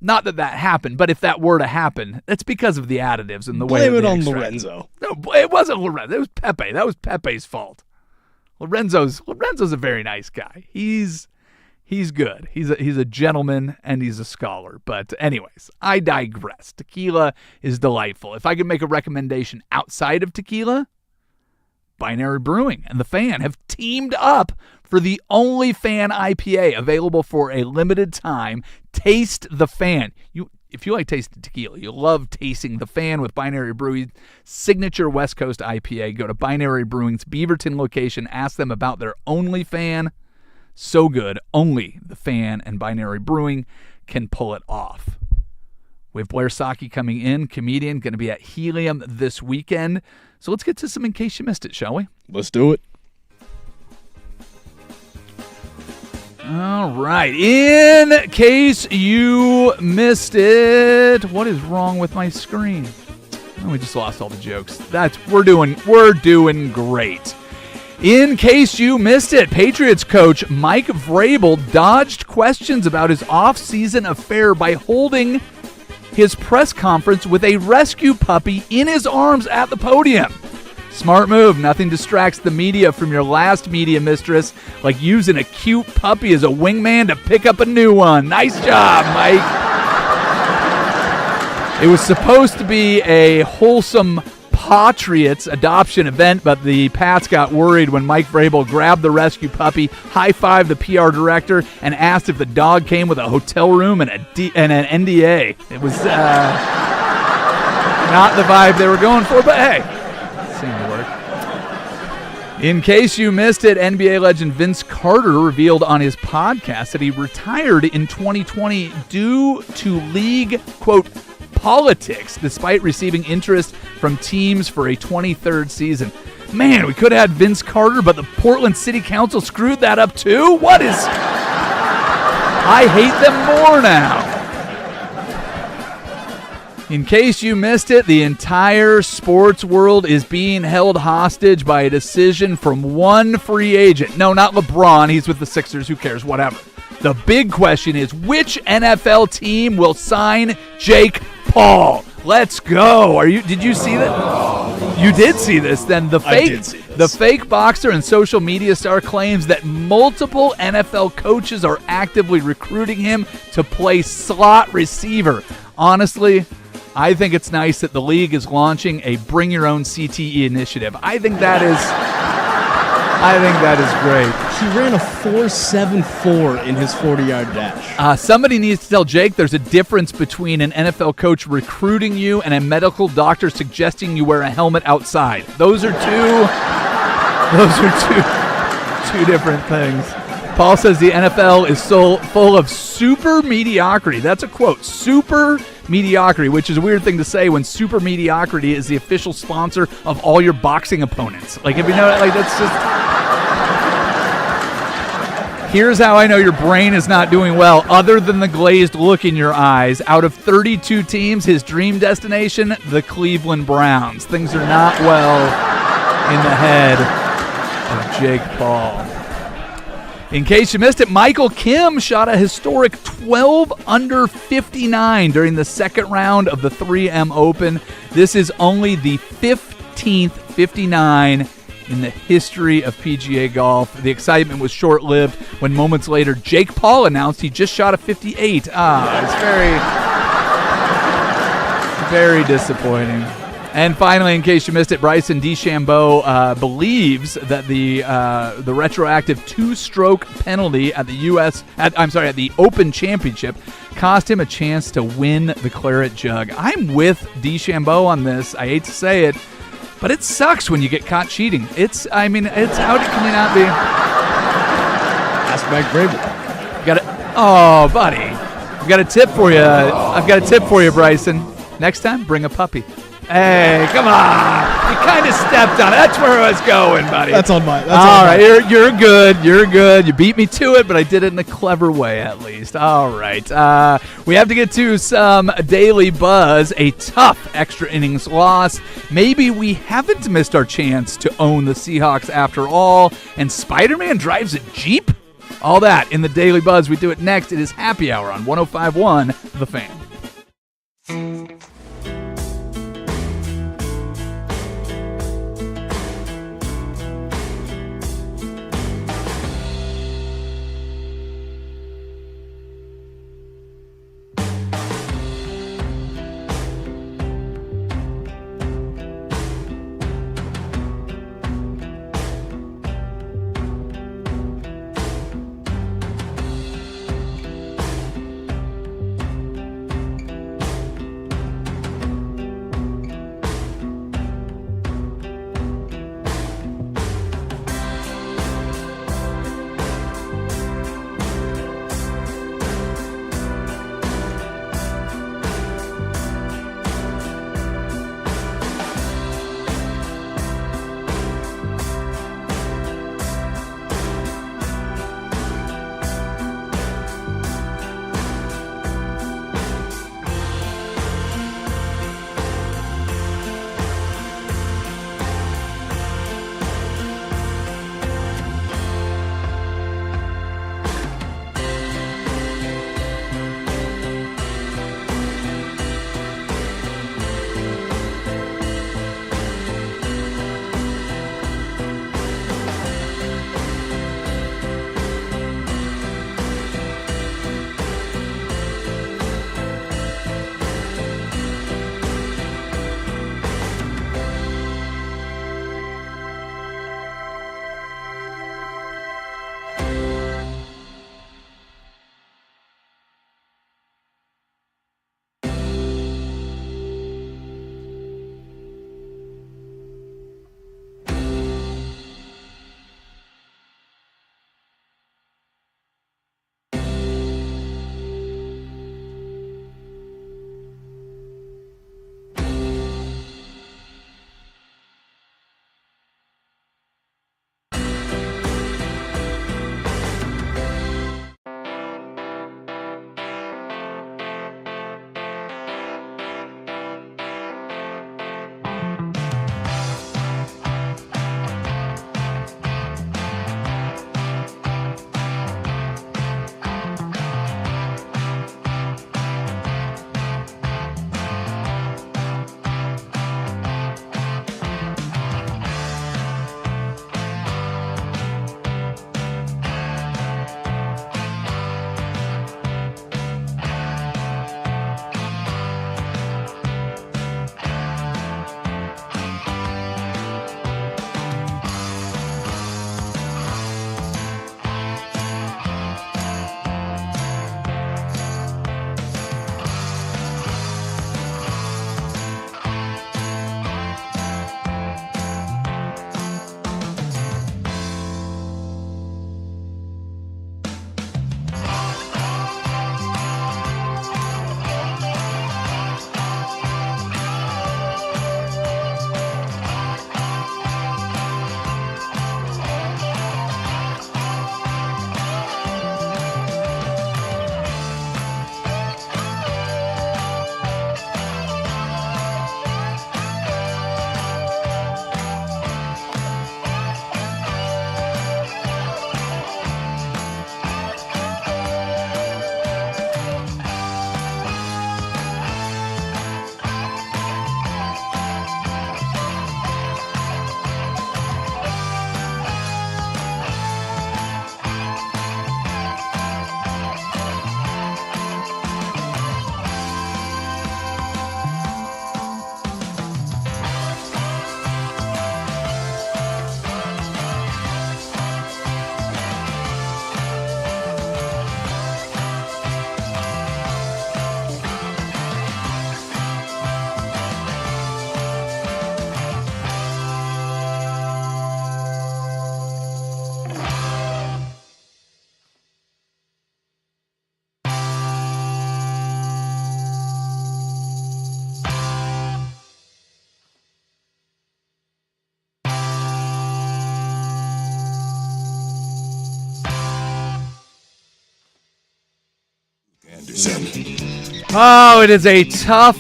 Not that happened, but if that were to happen, it's because of the additives and the way Blame it on extract. Lorenzo. No, it wasn't Lorenzo. It was Pepe. That was Pepe's fault. Lorenzo's a very nice guy. He's good. He's a gentleman and he's a scholar. But anyways, I digress. Tequila is delightful. If I could make a recommendation outside of tequila, Binary Brewing and The Fan have teamed up for the only Fan IPA available for a limited time. Taste The Fan. If you like tasting tequila, you love tasting The Fan with Binary Brewing signature West Coast IPA. Go to Binary Brewing's Beaverton location. Ask them about their only Fan. So good. Only The Fan and Binary Brewing can pull it off. We have Blair Saki coming in, comedian, going to be at Helium this weekend. So let's get to some In Case You Missed It, shall we? Let's do it. All right. In case you missed it, what is wrong with my screen? Oh, we just lost all the jokes. We're doing great. In case you missed it, Patriots coach Mike Vrabel dodged questions about his off-season affair by holding his press conference with a rescue puppy in his arms at the podium. Smart move. Nothing distracts the media from your last media mistress like using a cute puppy as a wingman to pick up a new one. Nice job, Mike. It was supposed to be a wholesome Patriots adoption event, but the Pats got worried when Mike Vrabel grabbed the rescue puppy, high-fived the PR director, and asked if the dog came with a hotel room and an NDA. It was not the vibe they were going for, but hey, it seemed to work. In case you missed it, NBA legend Vince Carter revealed on his podcast that he retired in 2020 due to league, quote, politics, despite receiving interest from teams for a 23rd season. Man, we could have had Vince Carter, but the Portland City Council screwed that up too? What is... I hate them more now. In case you missed it, the entire sports world is being held hostage by a decision from one free agent. No, not LeBron. He's with the Sixers. Who cares? Whatever. The big question is, which NFL team will sign Jake Paul? Let's go. Did you see that? You did see this. Then the fake boxer and social media star claims that multiple NFL coaches are actively recruiting him to play slot receiver. Honestly, I think it's nice that the league is launching a Bring Your Own CTE initiative. I think that is great. He ran a 4.74 in his 40-yard dash. Somebody needs to tell Jake there's a difference between an NFL coach recruiting you and a medical doctor suggesting you wear a helmet outside. Those are two different things. Paul says the NFL is so full of super mediocrity. That's a quote. Super mediocrity, which is a weird thing to say when super mediocrity is the official sponsor of all your boxing opponents. Like, if you know, like, that's just... Here's how I know your brain is not doing well, other than the glazed look in your eyes. Out of 32 teams, his dream destination, the Cleveland Browns. Things are not well in the head of Jake Paul. In case you missed it, Michael Kim shot a historic 12 under 59 during the second round of the 3M Open. This is only the 15th 59 in the history of PGA golf. The excitement was short-lived when moments later Jake Paul announced he just shot a 58. It's very disappointing. And finally, in case you missed it, Bryson DeChambeau believes that the retroactive two-stroke penalty at the Open Championship cost him a chance to win the Claret Jug. I'm with DeChambeau on this. I hate to say it, but it sucks when you get caught cheating. How can you not be? Ask Mike Vrabel. Oh, buddy, I've got a tip for you, Bryson. Next time, bring a puppy. Hey, come on. You kind of stepped on it. That's where I was going, buddy. That's on my... All right, you're good. You're good. You beat me to it, but I did it in a clever way, at least. All right. We have to get to some Daily Buzz. A tough extra innings loss. Maybe we haven't missed our chance to own the Seahawks after all. And Spider-Man drives a Jeep? All that in the Daily Buzz. We do it next. It is Happy Hour on 105.1 The Fan. represent. Oh, it is a tough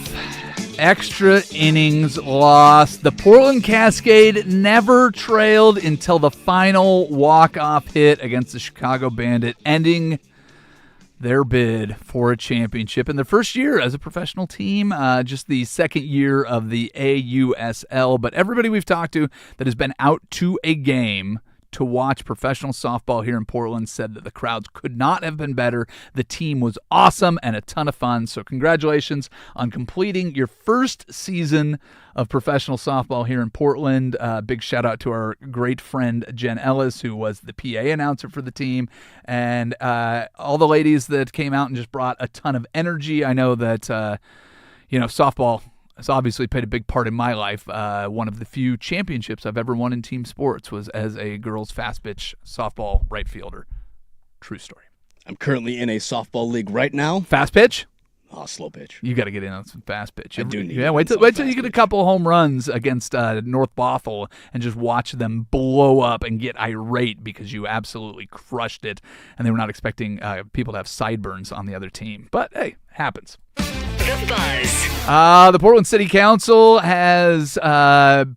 extra innings loss. The Portland Cascade never trailed until the final walk-off hit against the Chicago Bandit, ending their bid for a championship in their first year as a professional team, just the second year of the AUSL. But everybody we've talked to that has been out to a game to watch professional softball here in Portland said that the crowds could not have been better. The team was awesome and a ton of fun. So congratulations on completing your first season of professional softball here in Portland. Big shout out to our great friend Jen Ellis, who was the PA announcer for the team, and all the ladies that came out and just brought a ton of energy. I know that softball has obviously played a big part in my life. One of the few championships I've ever won in team sports was as a girls fast pitch softball right fielder. True story. I'm currently in a softball league right now. Fast pitch? Oh, slow pitch. You got to get in on some fast pitch. I do need wait till you get a couple home runs against North Bothell and just watch them blow up and get irate because you absolutely crushed it, and they were not expecting people to have sideburns on the other team. But hey, happens. The Buzz. The Portland City Council has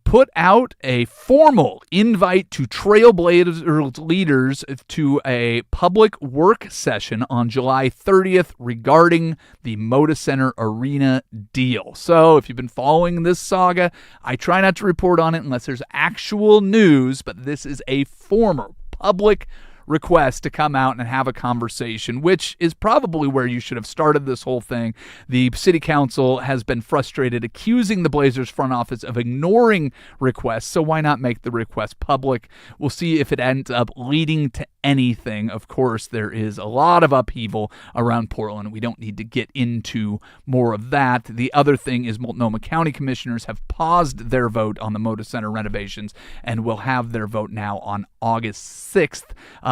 put out a formal invite to Trailblazers leaders to a public work session on July 30th regarding the Moda Center Arena deal. So if you've been following this saga, I try not to report on it unless there's actual news, but this is a formal public request to come out and have a conversation, which is probably where you should have started this whole thing. The city council has been frustrated, accusing the Blazers front office of ignoring requests, so why not make the request public? We'll see if it ends up leading to anything. Of course, there is a lot of upheaval around Portland. We don't need to get into more of that. The other thing is Multnomah County commissioners have paused their vote on the Moda Center renovations and will have their vote now on August 6th.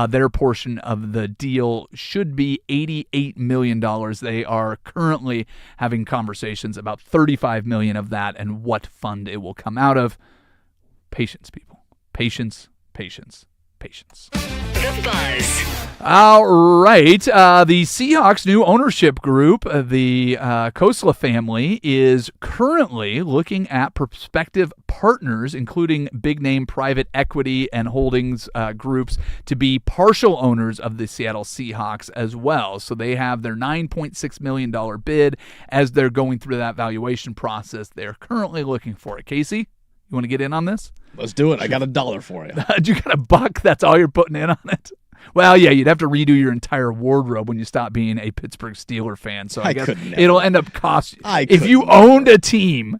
Their portion of the deal should be $88 million. They are currently having conversations about $35 million of that and what fund it will come out of. Patience, people. Patience, patience, patience. The Buzz. All right. The Seahawks' new ownership group, the Kosla family, is currently looking at prospective partners, including big-name private equity and holdings groups, to be partial owners of the Seattle Seahawks as well. So they have their $9.6 million bid. As they're going through that valuation process, they're currently looking for it. Casey, you want to get in on this? Let's do it. I got $1 for you. You got $1? That's all you're putting in on it? Well, yeah, you'd have to redo your entire wardrobe when you stop being a Pittsburgh Steelers fan. So I guess it'll end up costing. If you owned a team.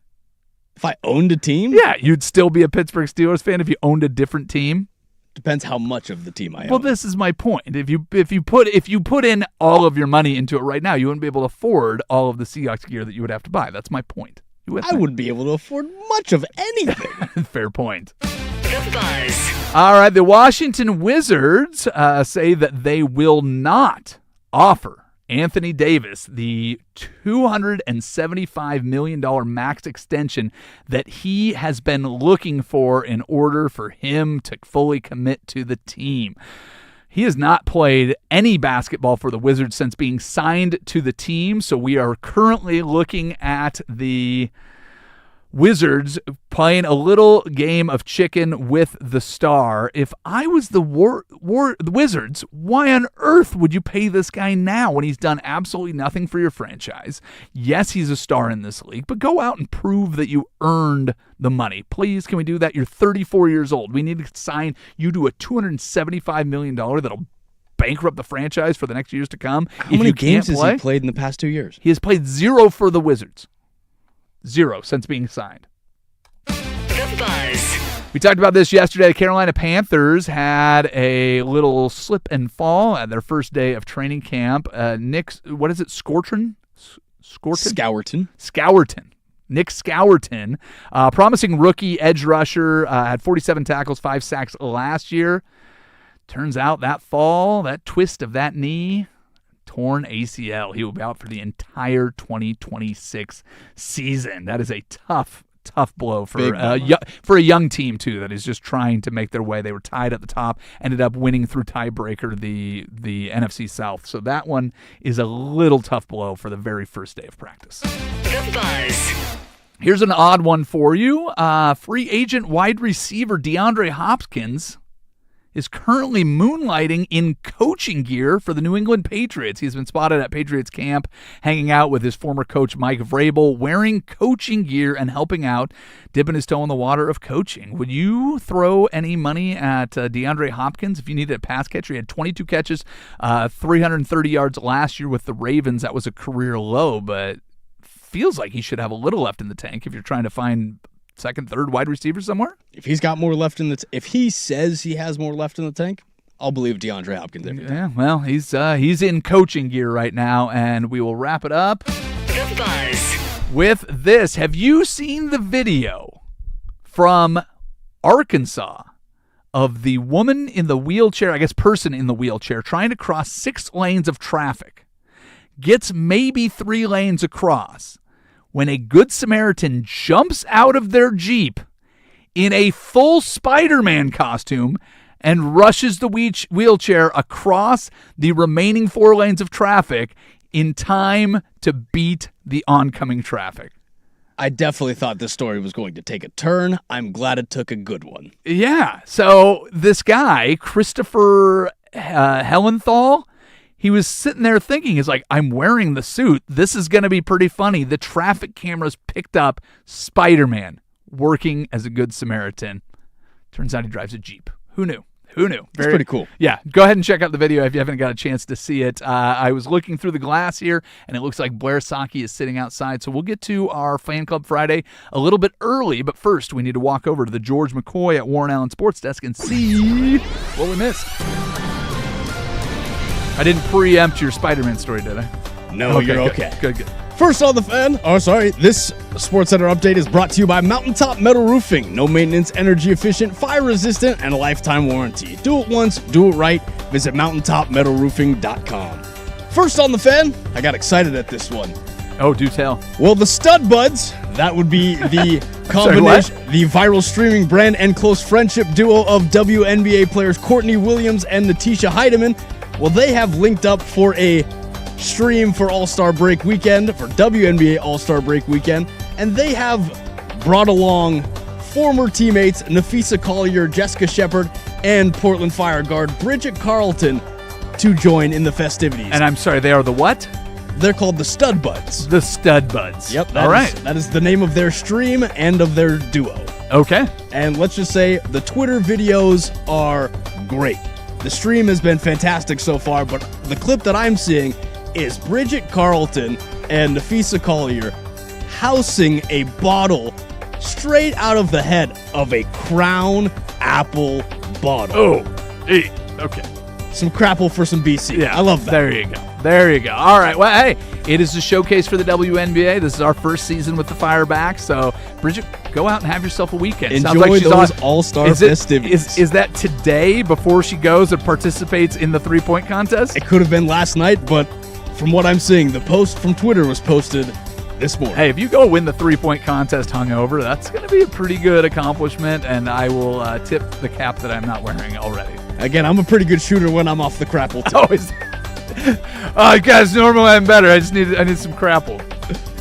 If I owned a team? Yeah, you'd still be a Pittsburgh Steelers fan if you owned a different team. Depends how much of the team I own. Well, this is my point. If you put in all of your money into it right now, you wouldn't be able to afford all of the Seahawks gear that you would have to buy. That's my point. I wouldn't be able to afford much of anything. Fair point. The Buzz. All right, the Washington Wizards say that they will not offer Anthony Davis the $275 million max extension that he has been looking for in order for him to fully commit to the team. He has not played any basketball for the Wizards since being signed to the team, so we are currently looking at the Wizards playing a little game of chicken with the star. If I was the Wizards, why on earth would you pay this guy now when he's done absolutely nothing for your franchise? Yes, he's a star in this league, but go out and prove that you earned the money. Please, can we do that? You're 34 years old. We need to sign you to a $275 million that'll bankrupt the franchise for the next years to come. How many games has he played in the past 2 years? He has played 0 for the Wizards. 0 since being signed. The Buzz. We talked about this yesterday. The Carolina Panthers had a little slip and fall at their first day of training camp. Nick, what is it, Scourton? Scourton. Nick Scourton, promising rookie edge rusher, had 47 tackles, 5 sacks last year. Turns out that fall, that twist of that knee, torn ACL. He will be out for the entire 2026 season. That is a tough tough blow for Big for a young team too that is just trying to make their way. They were tied at the top, ended up winning through tiebreaker the NFC South. So that one is a little tough blow for the very first day of practice. The Buzz. Here's an odd one for you. Free agent wide receiver DeAndre Hopkins is currently moonlighting in coaching gear for the New England Patriots. He's been spotted at Patriots camp, hanging out with his former coach Mike Vrabel, wearing coaching gear and helping out, dipping his toe in the water of coaching. Would you throw any money at DeAndre Hopkins if you needed a pass catcher? He had 22 catches, 330 yards last year with the Ravens. That was a career low, but feels like he should have a little left in the tank if you're trying to find second, third wide receiver somewhere. If he's got more left in the if he says he has more left in the tank, I'll believe DeAndre Hopkins every time. Yeah, well, he's in coaching gear right now, and we will wrap it up The Buzz. with this. Have you seen the video from Arkansas of the woman in the wheelchair, I guess person in the wheelchair, trying to cross 6 lanes of traffic, gets maybe 3 lanes across, when a Good Samaritan jumps out of their Jeep in a full Spider-Man costume and rushes the wheelchair across the remaining 4 lanes of traffic in time to beat the oncoming traffic? I definitely thought this story was going to take a turn. I'm glad it took a good one. Yeah. So this guy, Christopher Hellenthal, he was sitting there thinking, he's like, I'm wearing the suit. This is going to be pretty funny. The traffic cameras picked up Spider-Man working as a Good Samaritan. Turns out he drives a Jeep. Who knew? Who knew? That's pretty cool. Yeah. Go ahead and check out the video if you haven't got a chance to see it. I was looking through the glass here, and it looks like Blair Saki is sitting outside. So we'll get to our Fan Club Friday a little bit early. But first, we need to walk over to the George McCoy at Warren Allen Sports Desk and see what we missed. I didn't preempt your Spider-Man story, did I? No, you're okay. Good. First on the fan, this SportsCenter update is brought to you by Mountaintop Metal Roofing. No maintenance, energy efficient, fire resistant, and a lifetime warranty. Do it once, do it right. Visit mountaintopmetalroofing.com. First on the fan, I got excited at this one. Oh, do tell. Well, the Stud Buds, that would be the combination, the viral streaming brand and close friendship duo of WNBA players Courtney Williams and Natisha Heidemann. Well, they have linked up for a stream for All-Star Break Weekend, for WNBA All-Star Break Weekend, and they have brought along former teammates Nafisa Collier, Jessica Shepard, and Portland Fire guard Bridget Carlton to join in the festivities. And I'm sorry, they are the what? They're called the Stud Buds. The Stud Buds. Yep. All right. That is the name of their stream and of their duo. Okay. And let's just say the Twitter videos are great. The stream has been fantastic so far, but the clip that I'm seeing is Bridget Carlton and Nafisa Collier housing a bottle straight out of the head of a Crown Apple bottle. Oh, hey, okay. Some crapple for some BC. Yeah, I love that. There you go. All right. Well, hey, it is a showcase for the WNBA. This is our first season with the Firebacks. So, Bridget, go out and have yourself a weekend. Enjoy those All-Star festivities. Is that today before she goes and participates in the 3-point contest? It could have been last night, but from what I'm seeing, the post from Twitter was posted this morning. Hey, if you go win the 3-point contest hungover, that's going to be a pretty good accomplishment, and I will tip the cap that I'm not wearing already. Again, I'm a pretty good shooter when I'm off the crapple too. Guys, normally I'm better. I need some crapple.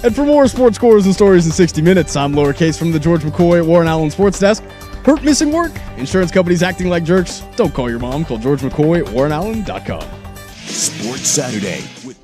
And for more sports scores and stories in 60 minutes, I'm lowercase from the George McCoy at Warren Allen Sports Desk. Hurt, missing work? Insurance companies acting like jerks? Don't call your mom. Call George McCoy at warrenallen.com. Sports Saturday with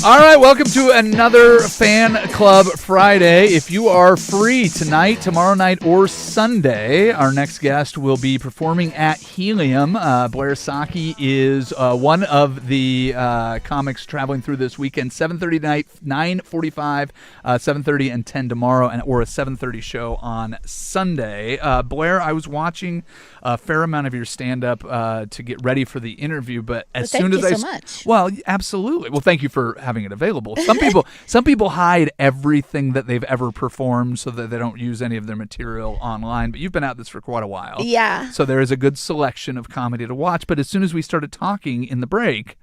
All right, welcome to another Fan Club Friday. If you are free tonight, tomorrow night, or Sunday, our next guest will be performing at Helium. Blair Saki is one of the comics traveling through this weekend. 7:30 tonight, 9:45, 7:30 and 10 tomorrow, or a 7:30 show on Sunday. Blair, I was watching a fair amount of your stand-up to get ready for the interview, but as soon as thank you so much. Well, absolutely. Well, thank you for having it available. Some people hide everything that they've ever performed so that they don't use any of their material online, but you've been at this for quite a while. Yeah. So there is a good selection of comedy to watch, but as soon as we started talking in the break,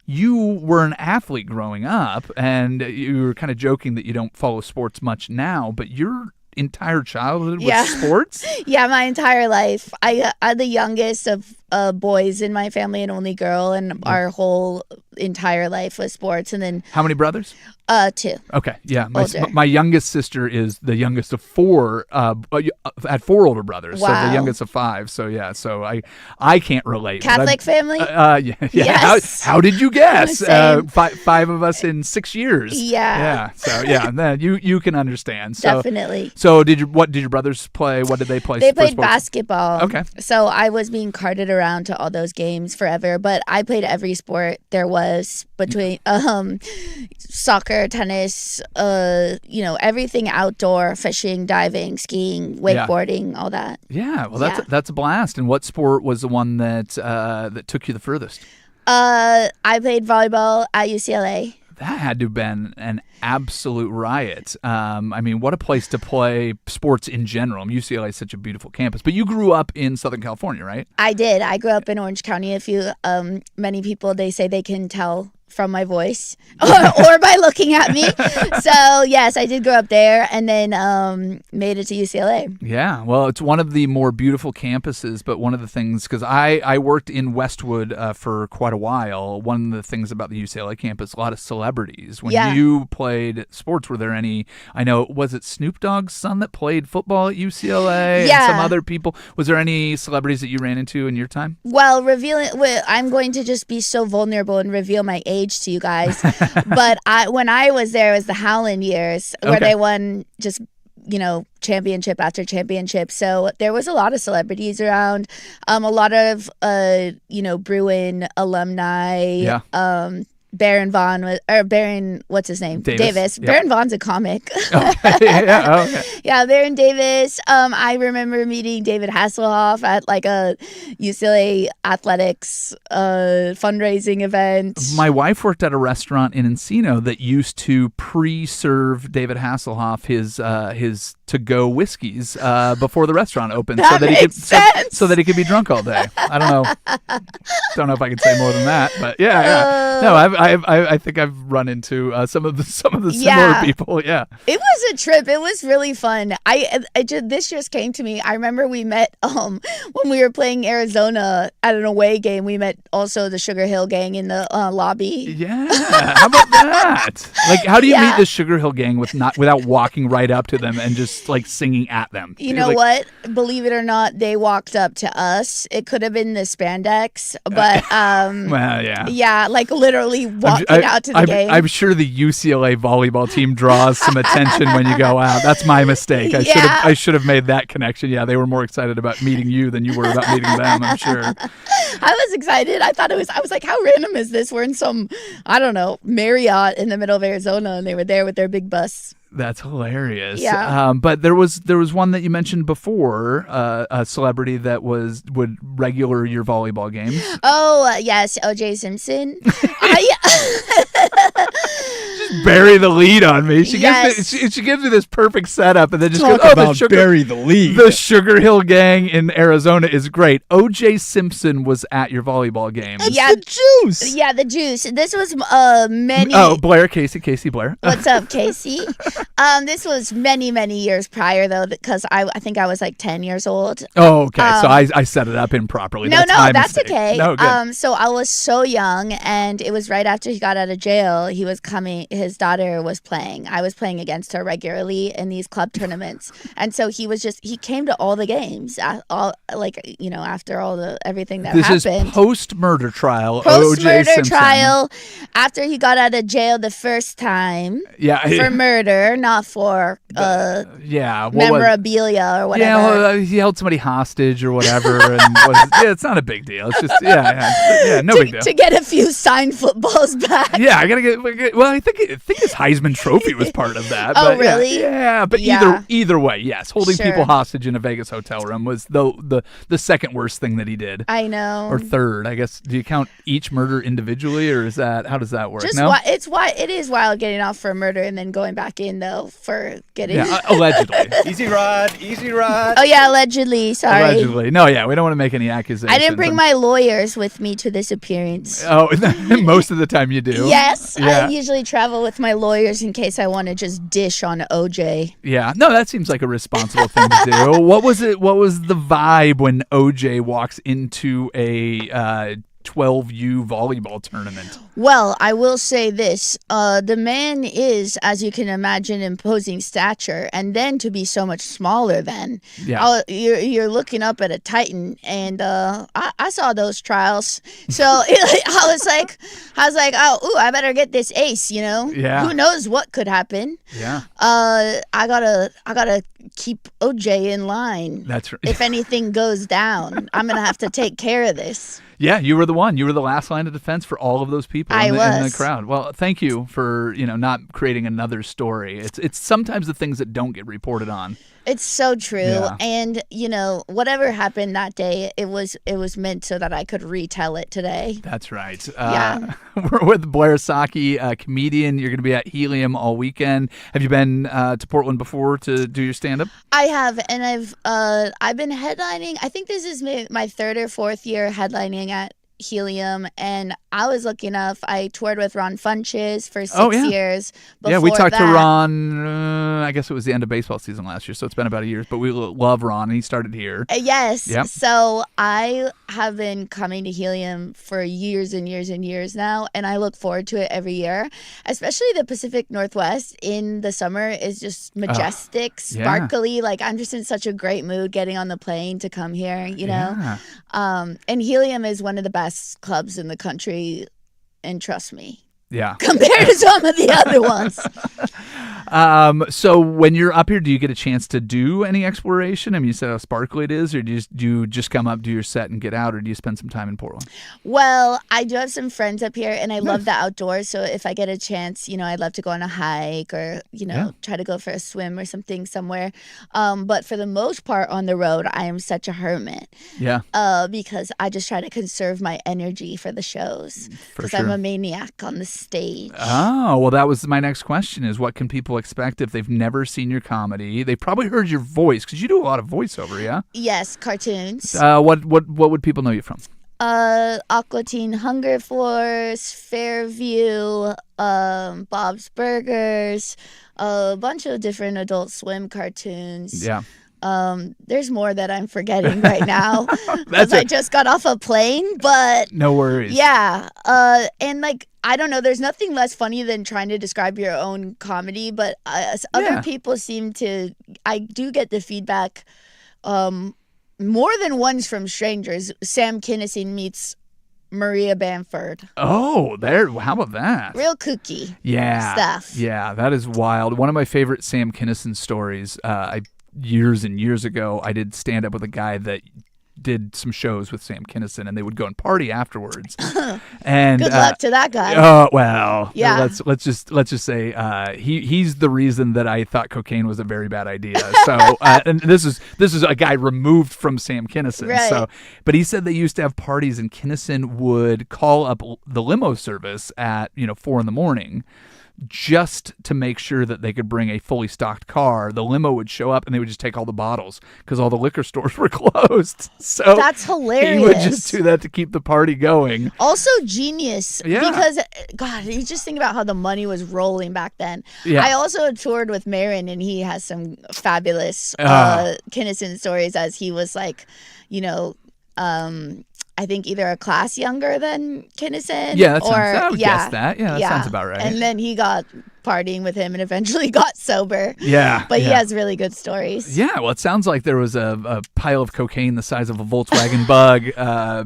you were an athlete growing up, and you were kind of joking that you don't follow sports much now, but your entire childhood was sports? Yeah, my entire life. I'm the youngest of boys in my family and only girl, and our whole entire life was sports. And then How many brothers? 2. Okay, yeah. Older. My youngest sister is the youngest of 4. Had 4 older brothers, so the Wow. youngest of 5. So yeah, so I can't relate. but Catholic family? Yeah. Yes. How did you guess? Same. 5 of us in 6 years. Yeah. Yeah. So yeah, then you can understand. So, Definitely. So what did your brothers play? What did they play? They for played sports? basketball. Okay. So I was being carted around to all those games forever, but I played every sport there was between soccer, tennis, everything outdoor, fishing, diving, skiing, wakeboarding, all that. Yeah. Well, that's a blast. And what sport was the one that took you the furthest? I played volleyball at UCLA. That had to have been an absolute riot. I mean, what a place to play sports in general. UCLA is such a beautiful campus. But you grew up in Southern California, right? I did. I grew up in Orange County. Many people, they say they can tell from my voice or by looking at me. So yes, I did grow up there and then made it to UCLA. Yeah, well, it's one of the more beautiful campuses, but one of the things, because I worked in Westwood for quite a while, one of the things about the UCLA campus, a lot of celebrities. When you played sports, were there any, I know, was it Snoop Dogg's son that played football at UCLA? Yeah. And some other people. Was there any celebrities that you ran into in your time? Well, I'm going to just be so vulnerable and reveal my age to you guys. But when I was there, it was the Howland years where they won just, championship after championship. So there was a lot of celebrities around, a lot of, Bruin alumni. Yeah. Baron, what's his name? Davis. Yep. Baron Vaughn's a comic. Okay. Yeah. Okay. Yeah, Baron Davis. I remember meeting David Hasselhoff at like a UCLA athletics fundraising event. My wife worked at a restaurant in Encino that used to pre-serve David Hasselhoff his to-go whiskeys before the restaurant opened, That makes sense. so that he could be drunk all day. I don't know if I can say more than that, but yeah. No, I think I've run into some of the similar people. Yeah, it was a trip. It was really fun. This just came to me. I remember we met when we were playing Arizona at an away game. We met also the Sugar Hill Gang in the lobby. Yeah, how about that? Like, how do you meet the Sugar Hill Gang without walking right up to them and just like singing at them? You know what? Believe it or not, they walked up to us. It could have been the spandex, but well, yeah, like literally walking out to the game. I'm sure the UCLA volleyball team draws some attention when you go out. That's my mistake. I should have made that connection. Yeah, they were more excited about meeting you than you were about meeting them, I'm sure. I was excited. I was like, how random is this? We're in some, I don't know, Marriott in the middle of Arizona, and they were there with their big bus. That's hilarious. Yeah. But there was one that you mentioned before, a celebrity that would regular your volleyball games. Oh, yes, O.J. Simpson. Just bury the lead on me. She gives me this perfect setup and then just goes, bury the lead. The Sugar Hill Gang in Arizona is great. O.J. Simpson was at your volleyball game. The juice. Yeah, the juice. This was many. Oh, Blair, Casey Blair. What's up, Casey? This was many, many years prior, though, because I think I was like 10 years old. Oh, okay. So I set it up improperly. No, that's mistake. okay. No, good. So I was so young, and it was right after he got out of jail. He was coming. His daughter was playing. I was playing against her regularly in these club tournaments, and so he came to all the games. After everything that happened. This is post-murder trial. Post-murder trial, after he got out of jail the first time. Yeah. For murder, not for memorabilia or whatever. Yeah, he held somebody hostage or whatever, and it's not a big deal. It's just no big deal. To get a few signed footballs back. Yeah, I gotta get. Well, I think his Heisman Trophy was part of that. Oh, but really? Yeah, but either way, yes, holding people hostage in a Vegas hotel room was the second worst thing that he did. I know. Or third, I guess. Do you count each murder individually, or how does that work? It is wild getting off for murder and then going back in though for getting. Yeah, allegedly. Easy rod. Oh yeah, allegedly. Sorry. Allegedly. No, yeah, we don't want to make any accusations. I didn't bring my lawyers with me to this appearance. Oh, most of the time you do. Yes, yeah. I usually travel with my lawyers in case I want to just dish on OJ. Yeah, no, that seems like a responsible thing to do. What was the vibe when OJ walks into a 12U volleyball tournament? Well, I will say this. The man is, as you can imagine, imposing stature, and then to be so much smaller than. Yeah. You're looking up at a titan, and I saw those trials. So I was like, I better get this ace, Yeah. Who knows what could happen? Yeah. I gotta keep OJ in line. That's right. If anything goes down, I'm gonna have to take care of this. Yeah, you were the one. You were the last line of defense for all of those people in the crowd. Well, thank you for not creating another story. It's sometimes the things that don't get reported on. It's so true. Yeah. And, whatever happened that day, it was meant so that I could retell it today. That's right. Yeah. We're with Blair Saki, a comedian. You're going to be at Helium all weekend. Have you been to Portland before to do your stand-up? I have, and I've been headlining. I think this is my third or fourth year headlining at Helium, and I was lucky enough. I toured with Ron Funches for 6 years. Yeah, we talked to that. Ron. I guess it was the end of baseball season last year, so it's been about a year. But we love Ron. He started here. Yes. Yep. So I have been coming to Helium for years and years and years now, and I look forward to it every year. Especially the Pacific Northwest in the summer is just majestic, sparkly. Like, I'm just in such a great mood getting on the plane to come here. Yeah. And Helium is one of the best clubs in the country, and trust me, Yeah. compared to some of the other ones. So when you're up here, do you get a chance to do any exploration? I mean, you said how sparkly it is, or do you just come up, do your set, and get out, or do you spend some time in Portland? Well, I do have some friends up here, and I love the outdoors. So if I get a chance, I'd love to go on a hike or, try to go for a swim or something somewhere. But for the most part on the road, I am such a hermit. Yeah. Because I just try to conserve my energy for the shows. Because I'm a maniac on the stage. Oh, well, that was my next question is what can people expect if they've never seen your comedy? They probably heard your voice because you do a lot of voiceover, yeah? Yes, cartoons. What would people know you from? Aqua Teen Hunger Force, Fairview, Bob's Burgers, a bunch of different Adult Swim cartoons. Yeah. There's more that I'm forgetting right now because I just got off a plane, but no worries. Yeah. And I don't know, there's nothing less funny than trying to describe your own comedy, but other people I do get the feedback, more than once from strangers. Sam Kinison meets Maria Bamford. Oh, how about that? Real kooky stuff. Yeah, that is wild. One of my favorite Sam Kinison stories, years and years ago, I did stand up with a guy that did some shows with Sam Kinison, and they would go and party afterwards. And good luck to that guy. Oh well, yeah. Let's just say he's the reason that I thought cocaine was a very bad idea. So and this is a guy removed from Sam Kinison. Right. So, but he said they used to have parties, and Kinison would call up the limo service at 4 a.m. just to make sure that they could bring a fully stocked car. The limo would show up and they would just take all the bottles because all the liquor stores were closed. So that's hilarious. He would just do that to keep the party going. Also genius. Yeah. Because, God, you just think about how the money was rolling back then. Yeah. I also toured with Marin, and he has some fabulous Kinison stories as he was I think either a class younger than Kinison. Yeah, I would guess that. Yeah, that sounds about right. And then he got partying with him and eventually got sober. Yeah. But he has really good stories. Yeah, well, it sounds like there was a pile of cocaine the size of a Volkswagen Bug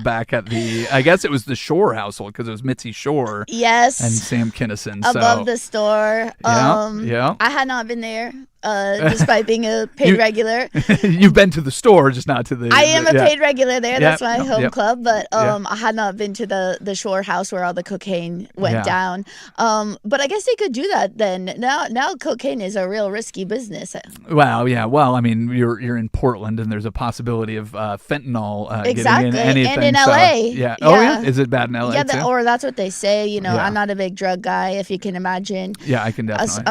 back at I guess it was the Shore household because it was Mitzi Shore. Yes. And Sam Kinison. Above the store. Yeah. I had not been there. Despite being a paid regular. You've been to the store, just not to the... I am a paid regular there. That's my home Yep. club. But I had not been to the Shore house where all the cocaine went down. But I guess they could do that then. Now cocaine is a real risky business. Wow, yeah. Well, I mean, you're in Portland, and there's a possibility of fentanyl exactly. getting in anything. And in LA. Yeah. Oh, yeah? Is it bad in LA, yeah, too? or that's what they say. I'm not a big drug guy, if you can imagine. Yeah, I can definitely.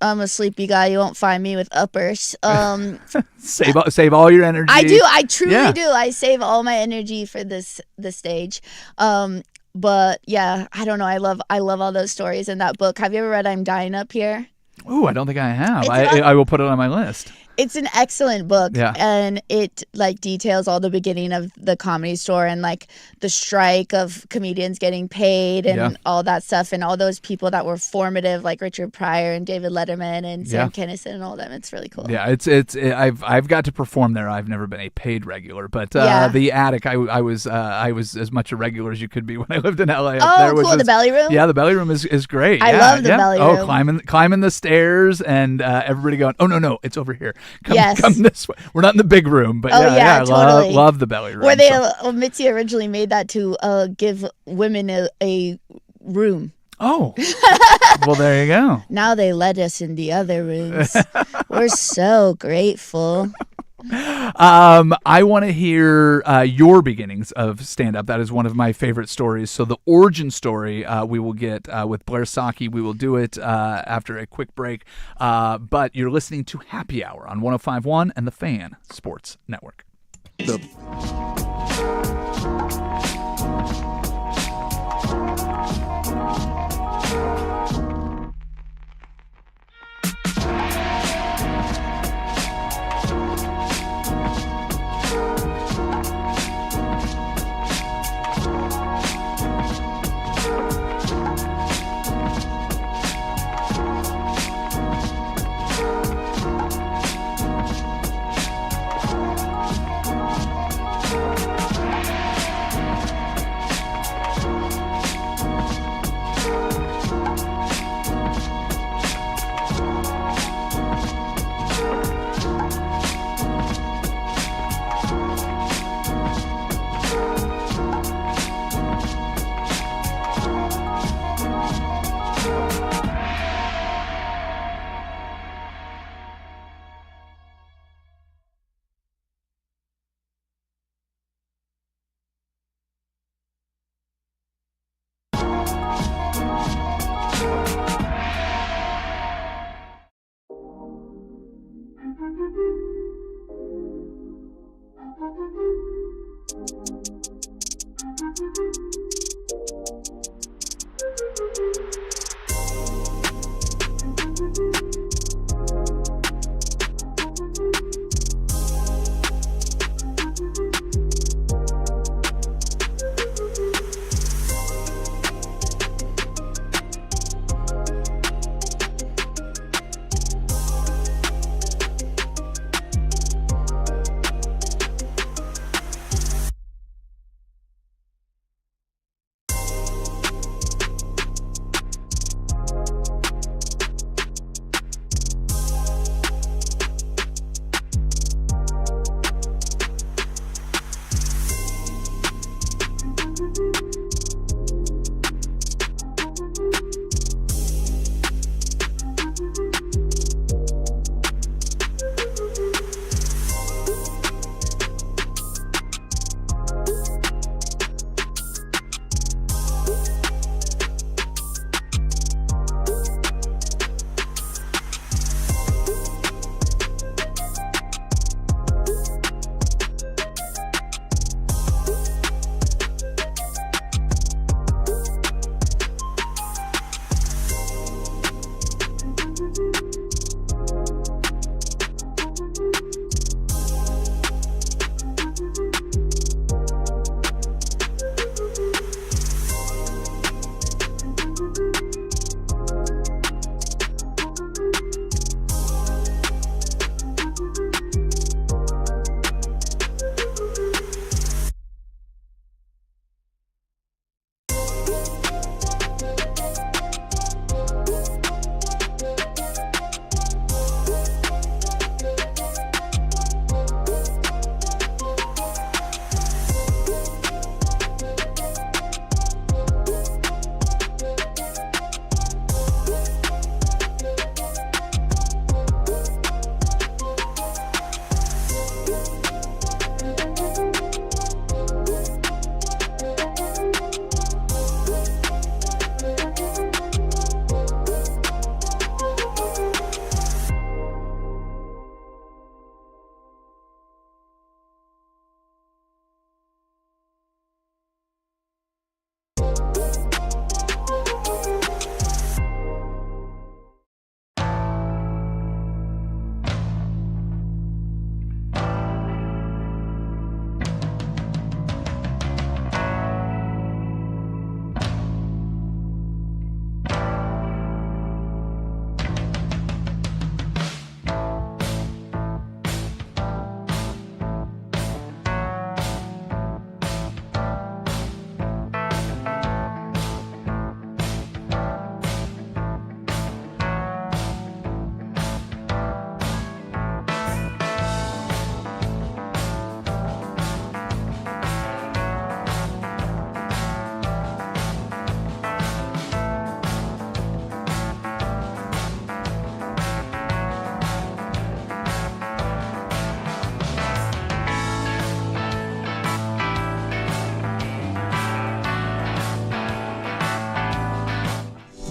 I'm a sleepy guy. You won't find me with uppers. Save all your energy. I do. I truly do. I save all my energy for the stage. But yeah, I don't know. I love all those stories in that book. Have you ever read I'm Dying Up Here? Ooh, I don't think I have. I will put it on my list. It's an excellent book, Yeah. and it details all the beginning of the Comedy Store and the strike of comedians getting paid and all that stuff, and all those people that were formative, like Richard Pryor and David Letterman and Sam Kinison and all them. It's really cool. Yeah, I've got to perform there. I've never been a paid regular, but the Attic, I was as much a regular as you could be when I lived in LA. Up there, cool. The Belly Room. Yeah, the Belly Room is great. I love the Belly Room. Oh, climbing the stairs and everybody going, oh no, it's over here. Come this way. We're not in the big room, but totally. love the Belly Room. Where Mitzi originally made that to give women a room. Oh, well, there you go. Now they let us in the other rooms. We're so grateful. I want to hear your beginnings of stand-up. That is one of my favorite stories. So the origin story we will get with Blair Saki. We will do it after a quick break. But you're listening to Happy Hour on 105.1 and the Fan Sports Network.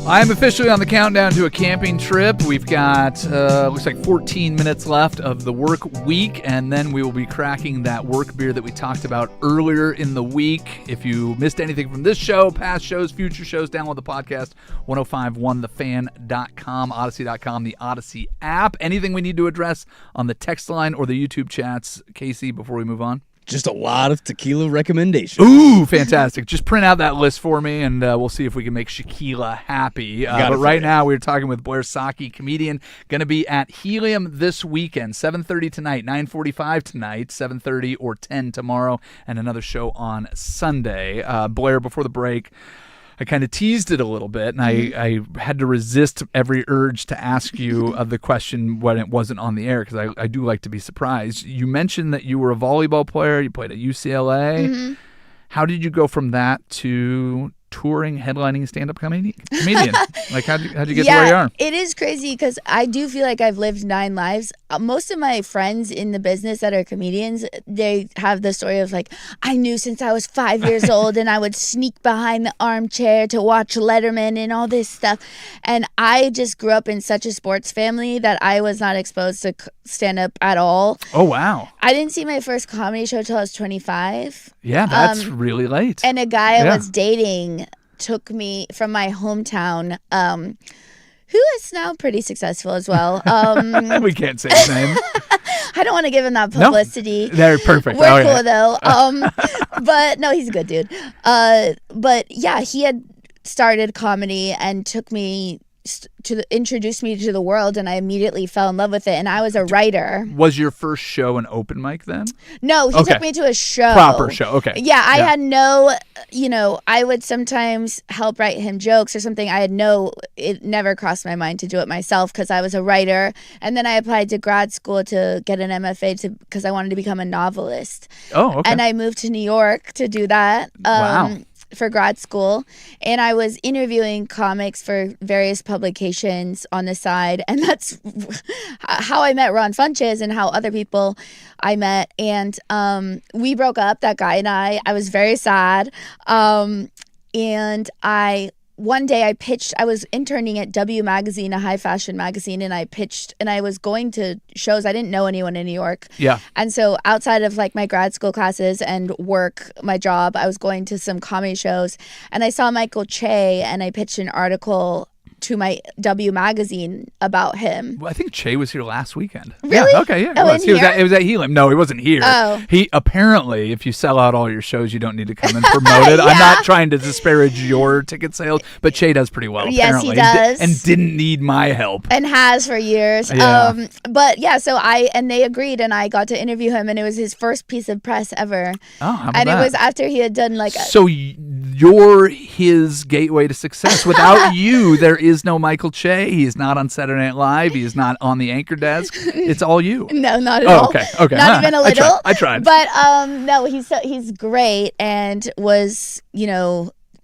I'm officially on the countdown to a camping trip. We've got, looks like 14 minutes left of the work week, and then we will be cracking that work beer that we talked about earlier in the week. If you missed anything from this show, past shows, future shows, download the podcast, 1051thefan.com, Odyssey.com, the Odyssey app. Anything we need to address on the text line or the YouTube chats, Casey, before we move on? Just a lot of tequila recommendations. Ooh, fantastic. Just print out that list for me, and we'll see if we can make Shaquila happy. But right now, we're talking with Blair Socki, comedian, going to be at Helium this weekend, 7:30 tonight, 9:45 tonight, 7:30 or 10 tomorrow, and another show on Sunday. Blair, before the break, I kind of teased it a little bit, and I had to resist every urge to ask you the question when it wasn't on the air, because I do like to be surprised. You mentioned that you were a volleyball player. You played at UCLA. Mm-hmm. How did you go from that to touring, headlining, stand-up comedian? Like, how'd you get to where you are? It is crazy because I do feel like I've lived 9 lives. Most of my friends in the business that are comedians, they have the story of like, I knew since I was 5 years old and I would sneak behind the armchair to watch Letterman and all this stuff. And I just grew up in such a sports family that I was not exposed to stand-up at all. Oh, wow. I didn't see my first comedy show till I was 25. Yeah, that's really late. And a guy I was dating took me from my hometown, who is now pretty successful as well. We can't say his name. I don't want to give him that publicity. No, they're perfect. We're cool though. But no, he's a good dude. But yeah, he had started comedy and took me introduced me to the world, and I immediately fell in love with it. And I was a writer. Was your first show an open mic then? No, he took me to a show. Proper show, okay. Yeah, I had no, I would sometimes help write him jokes or something. It never crossed my mind to do it myself because I was a writer. And then I applied to grad school to get an MFA because I wanted to become a novelist. Oh, okay. And I moved to New York to do that. Wow. For grad school, and I was interviewing comics for various publications on the side, and that's how I met Ron Funches and how other people I met. And we broke up, that guy and I was very sad, and one day I pitched. I was interning at W Magazine, a high fashion magazine, and I pitched, and I was going to shows. I didn't know anyone in New York. Yeah. And so outside of like my grad school classes and work, my job, I was going to some comedy shows, and I saw Michael Che, and I pitched an article to my W Magazine about him. Well, I think Che was here last weekend. Really? Yeah, okay, yeah. Oh, It was at Helium. No, he wasn't here. Oh. He apparently, if you sell out all your shows, you don't need to come and promote it. I'm not trying to disparage your ticket sales, but Che does pretty well, apparently. Yes, he does. And didn't need my help. And has for years. Yeah. But yeah, so they agreed, and I got to interview him, and it was his first piece of press ever. Oh, how about and that? It was after he had done like So you're his gateway to success. Without you, there is no Michael Che. He is not on Saturday Night Live. He is not on the anchor desk. It's all you. No, not at all. Okay. Not even a little. I tried. But no, he's great and was,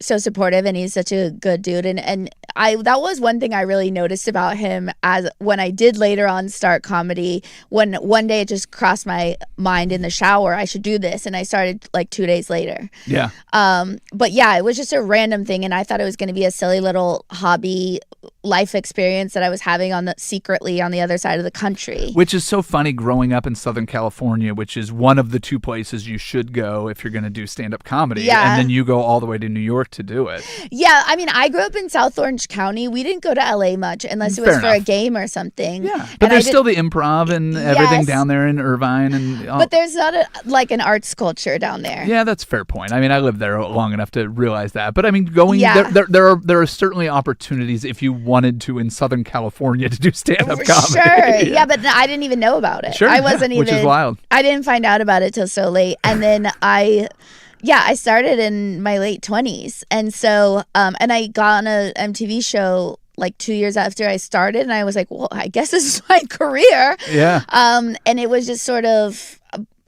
so supportive, and he's such a good dude, and that was one thing I really noticed about him as when I did later on start comedy, when one day it just crossed my mind in the shower, I should do this, and I started like 2 days later. Yeah. But yeah, it was just a random thing, and I thought it was going to be a silly little hobby life experience that I was having secretly on the other side of the country. Which is so funny growing up in Southern California, which is one of the 2 places you should go if you're going to do stand-up comedy. Yeah. And then you go all the way to New York to do it. Yeah, I mean, I grew up in South Orange County. We didn't go to LA much unless it was for a game or something. Yeah, but there's still the Improv and everything down there in Irvine. But there's not an arts culture down there. Yeah, that's a fair point. I mean, I lived there long enough to realize that. But I mean, there are certainly opportunities if you wanted to in Southern California to do stand-up comedy. Sure, yeah, but I didn't even know about it. Sure, I wasn't which is wild. I didn't find out about it till so late, and then I started in my late 20s, and so and I got on a MTV show like 2 years after I started, and I was like, well, I guess this is my career. Yeah. And it was just sort of,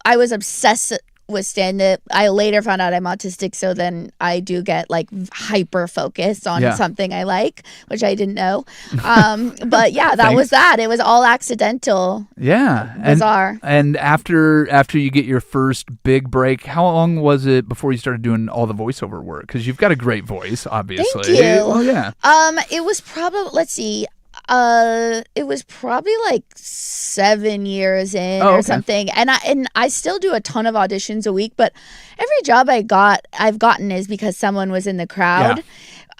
I was obsessed withstand it. I later found out I'm autistic, so then I do get like hyper focused on something I like, which I didn't know. But yeah, that was that. It was all accidental. Yeah. Bizarre. And after you get your first big break, how long was it before you started doing all the voiceover work? Because you've got a great voice, obviously. Thank you. Oh yeah. It was probably, let's see. It was probably like 7 years in or something, and I still do a ton of auditions a week. But every job I've gotten is because someone was in the crowd.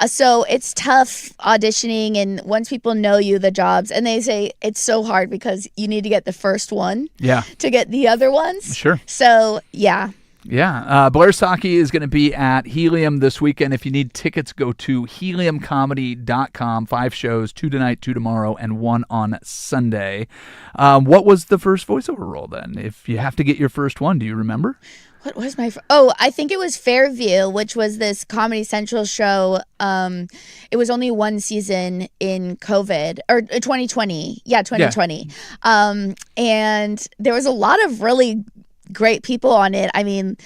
So it's tough auditioning, and once people know you, the jobs, and they say it's so hard because you need to get the first one to get the other ones. Sure. So yeah. Yeah. Blair Saki is going to be at Helium this weekend. If you need tickets, go to heliumcomedy.com. 5 shows, 2 tonight, 2 tomorrow, and 1 on Sunday. What was the first voiceover role then? If you have to get your first one, do you remember? What was my... I think it was Fairview, which was this Comedy Central show. It was only one season in COVID, or 2020. Yeah, 2020. Yeah. And there was a lot of really great people on it. I mean,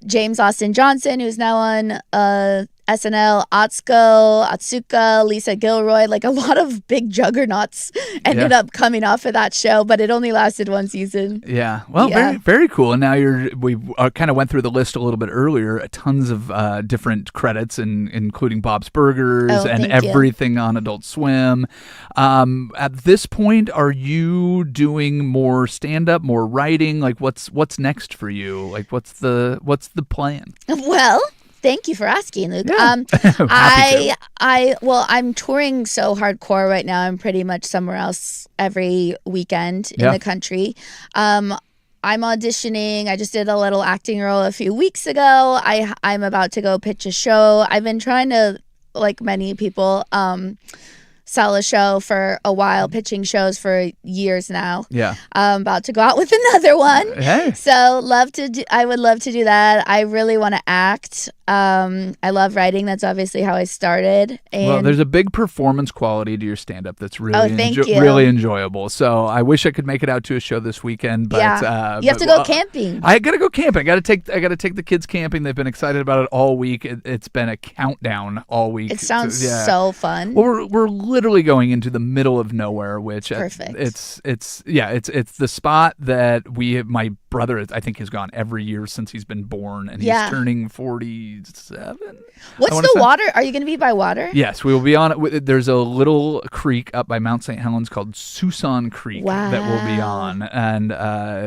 James Austin Johnson, who's now on SNL, Atsuka, Lisa Gilroy, like a lot of big juggernauts ended up coming off of that show, but it only lasted one season. Yeah. Well, very, very cool. And now we kind of went through the list a little bit earlier, tons of different credits, including Bob's Burgers and everything on Adult Swim. At this point, are you doing more stand-up, more writing? Like what's next for you? Like what's the plan? Well, thank you for asking, Luke. Yeah. I'm touring so hardcore right now. I'm pretty much somewhere else every weekend in the country. I'm auditioning. I just did a little acting role a few weeks ago. I'm about to go pitch a show. I've been trying to, like many people, sell a show for a while, pitching shows for years now. Yeah. I'm about to go out with another one. Hey. So I would love to do that. I really want to act. I love writing. That's obviously how I started. And well, there's a big performance quality to your stand-up that's really you. Really enjoyable. So I wish I could make it out to a show this weekend, but you have to go camping. I gotta go camping. I gotta take the kids camping. They've been excited about it all week. It's been a countdown all week. It sounds so fun. Well, we're literally going into the middle of nowhere, which perfect. It's the spot that my brother, I think, has gone every year since he's been born, and he's turning 47. What's the water? Are you going to be by water? Yes, we will be on it. There's a little creek up by Mount St. Helens called Suisun Creek that we'll be on, and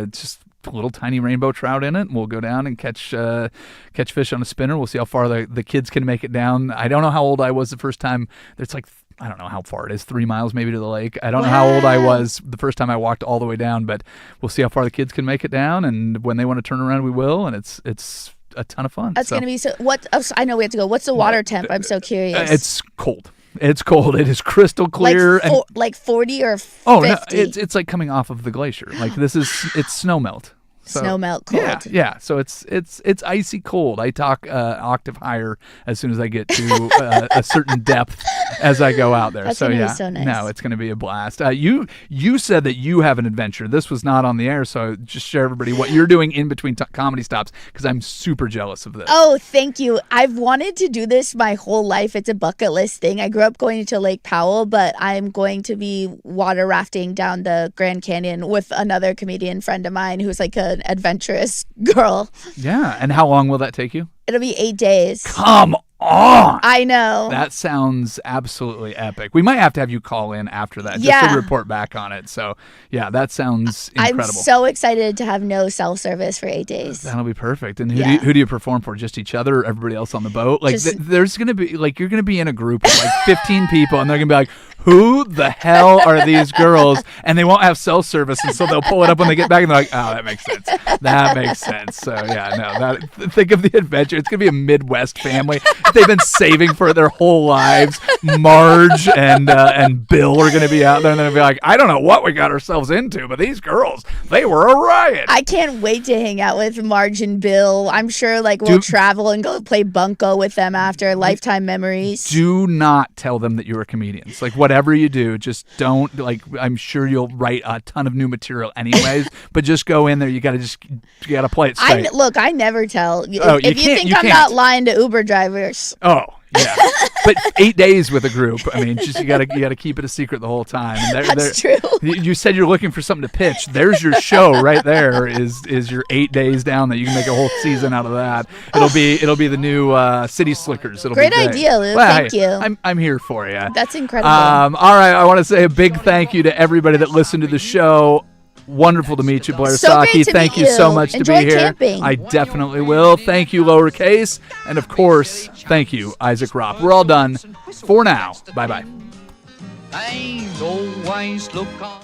it's just little tiny rainbow trout in it, and we'll go down and catch fish on a spinner. We'll see how far the kids can make it down. I don't know how old I was the first time. It's like, I don't know how far it is, 3 miles maybe to the lake. I don't know how old I was the first time I walked all the way down, but we'll see how far the kids can make it down, and when they want to turn around, we will, and it's a ton of fun. That's going to be so... I know we have to go. What's the water temp? I'm so curious. It's cold. It's cold. It is crystal clear. Like 40 or 50? Oh, no, it's like coming off of the glacier. Like it's snow melt. So, snow melt cold. Yeah. So it's icy cold. I talk octave higher as soon as I get to a certain depth as I go out there. That's so gonna yeah, be so nice. No, it's going to be a blast. You said that you have an adventure. This was not on the air, so just share everybody what you're doing in between comedy stops, because I'm super jealous of this. Oh, thank you. I've wanted to do this my whole life. It's a bucket list thing. I grew up going to Lake Powell, but I'm going to be water rafting down the Grand Canyon with another comedian friend of mine who's like an adventurous girl. Yeah, and how long will that take you? It'll be 8 days. Come on. I know. That sounds absolutely epic. We might have to have you call in after that just to report back on it. So, yeah, that sounds incredible. I'm so excited to have no cell service for 8 days. That'll be perfect. And who do you perform for? Just each other or everybody else on the boat? Like, there's going to be, like, you're going to be in a group of like 15 people, and they're going to be like, who the hell are these girls? And they won't have cell service, and so they'll pull it up when they get back, and they're like, oh, that makes sense. That makes sense. So, yeah, no, think of the adventure. It's going to be a Midwest family. They've been saving for their whole lives. Marge and Bill are going to be out there, and they're going to be like, I don't know what we got ourselves into, but these girls, they were a riot. I can't wait to hang out with Marge and Bill. I'm sure we'll travel and go play bunco with them after. Lifetime memories. Do not tell them that you're a comedian. It's like whatever whatever you do, just don't I'm sure you'll write a ton of new material anyways, but just go in there. You gotta play it straight. I never tell. Oh, if you think I'm not lying to Uber drivers. Oh, yeah. But 8 days with a group. I mean, just you gotta keep it a secret the whole time. And That's true. You said you're looking for something to pitch. There's your show right there. Is your 8 days down that you can make a whole season out of that. It'll be the new City Slickers. It'll Great be great. idea, Lou. Well, Thank you. I'm here for you. That's incredible. All right, I want to say a big thank you to everybody that listened to the show. Wonderful to meet you, Blair So Saki. great to Thank meet you so you. much Enjoy to be here. camping. I definitely will. Thank you, Lowercase. And of course, thank you, Isaac Ropp. We're all done for now. Bye-bye. Ain't always look on.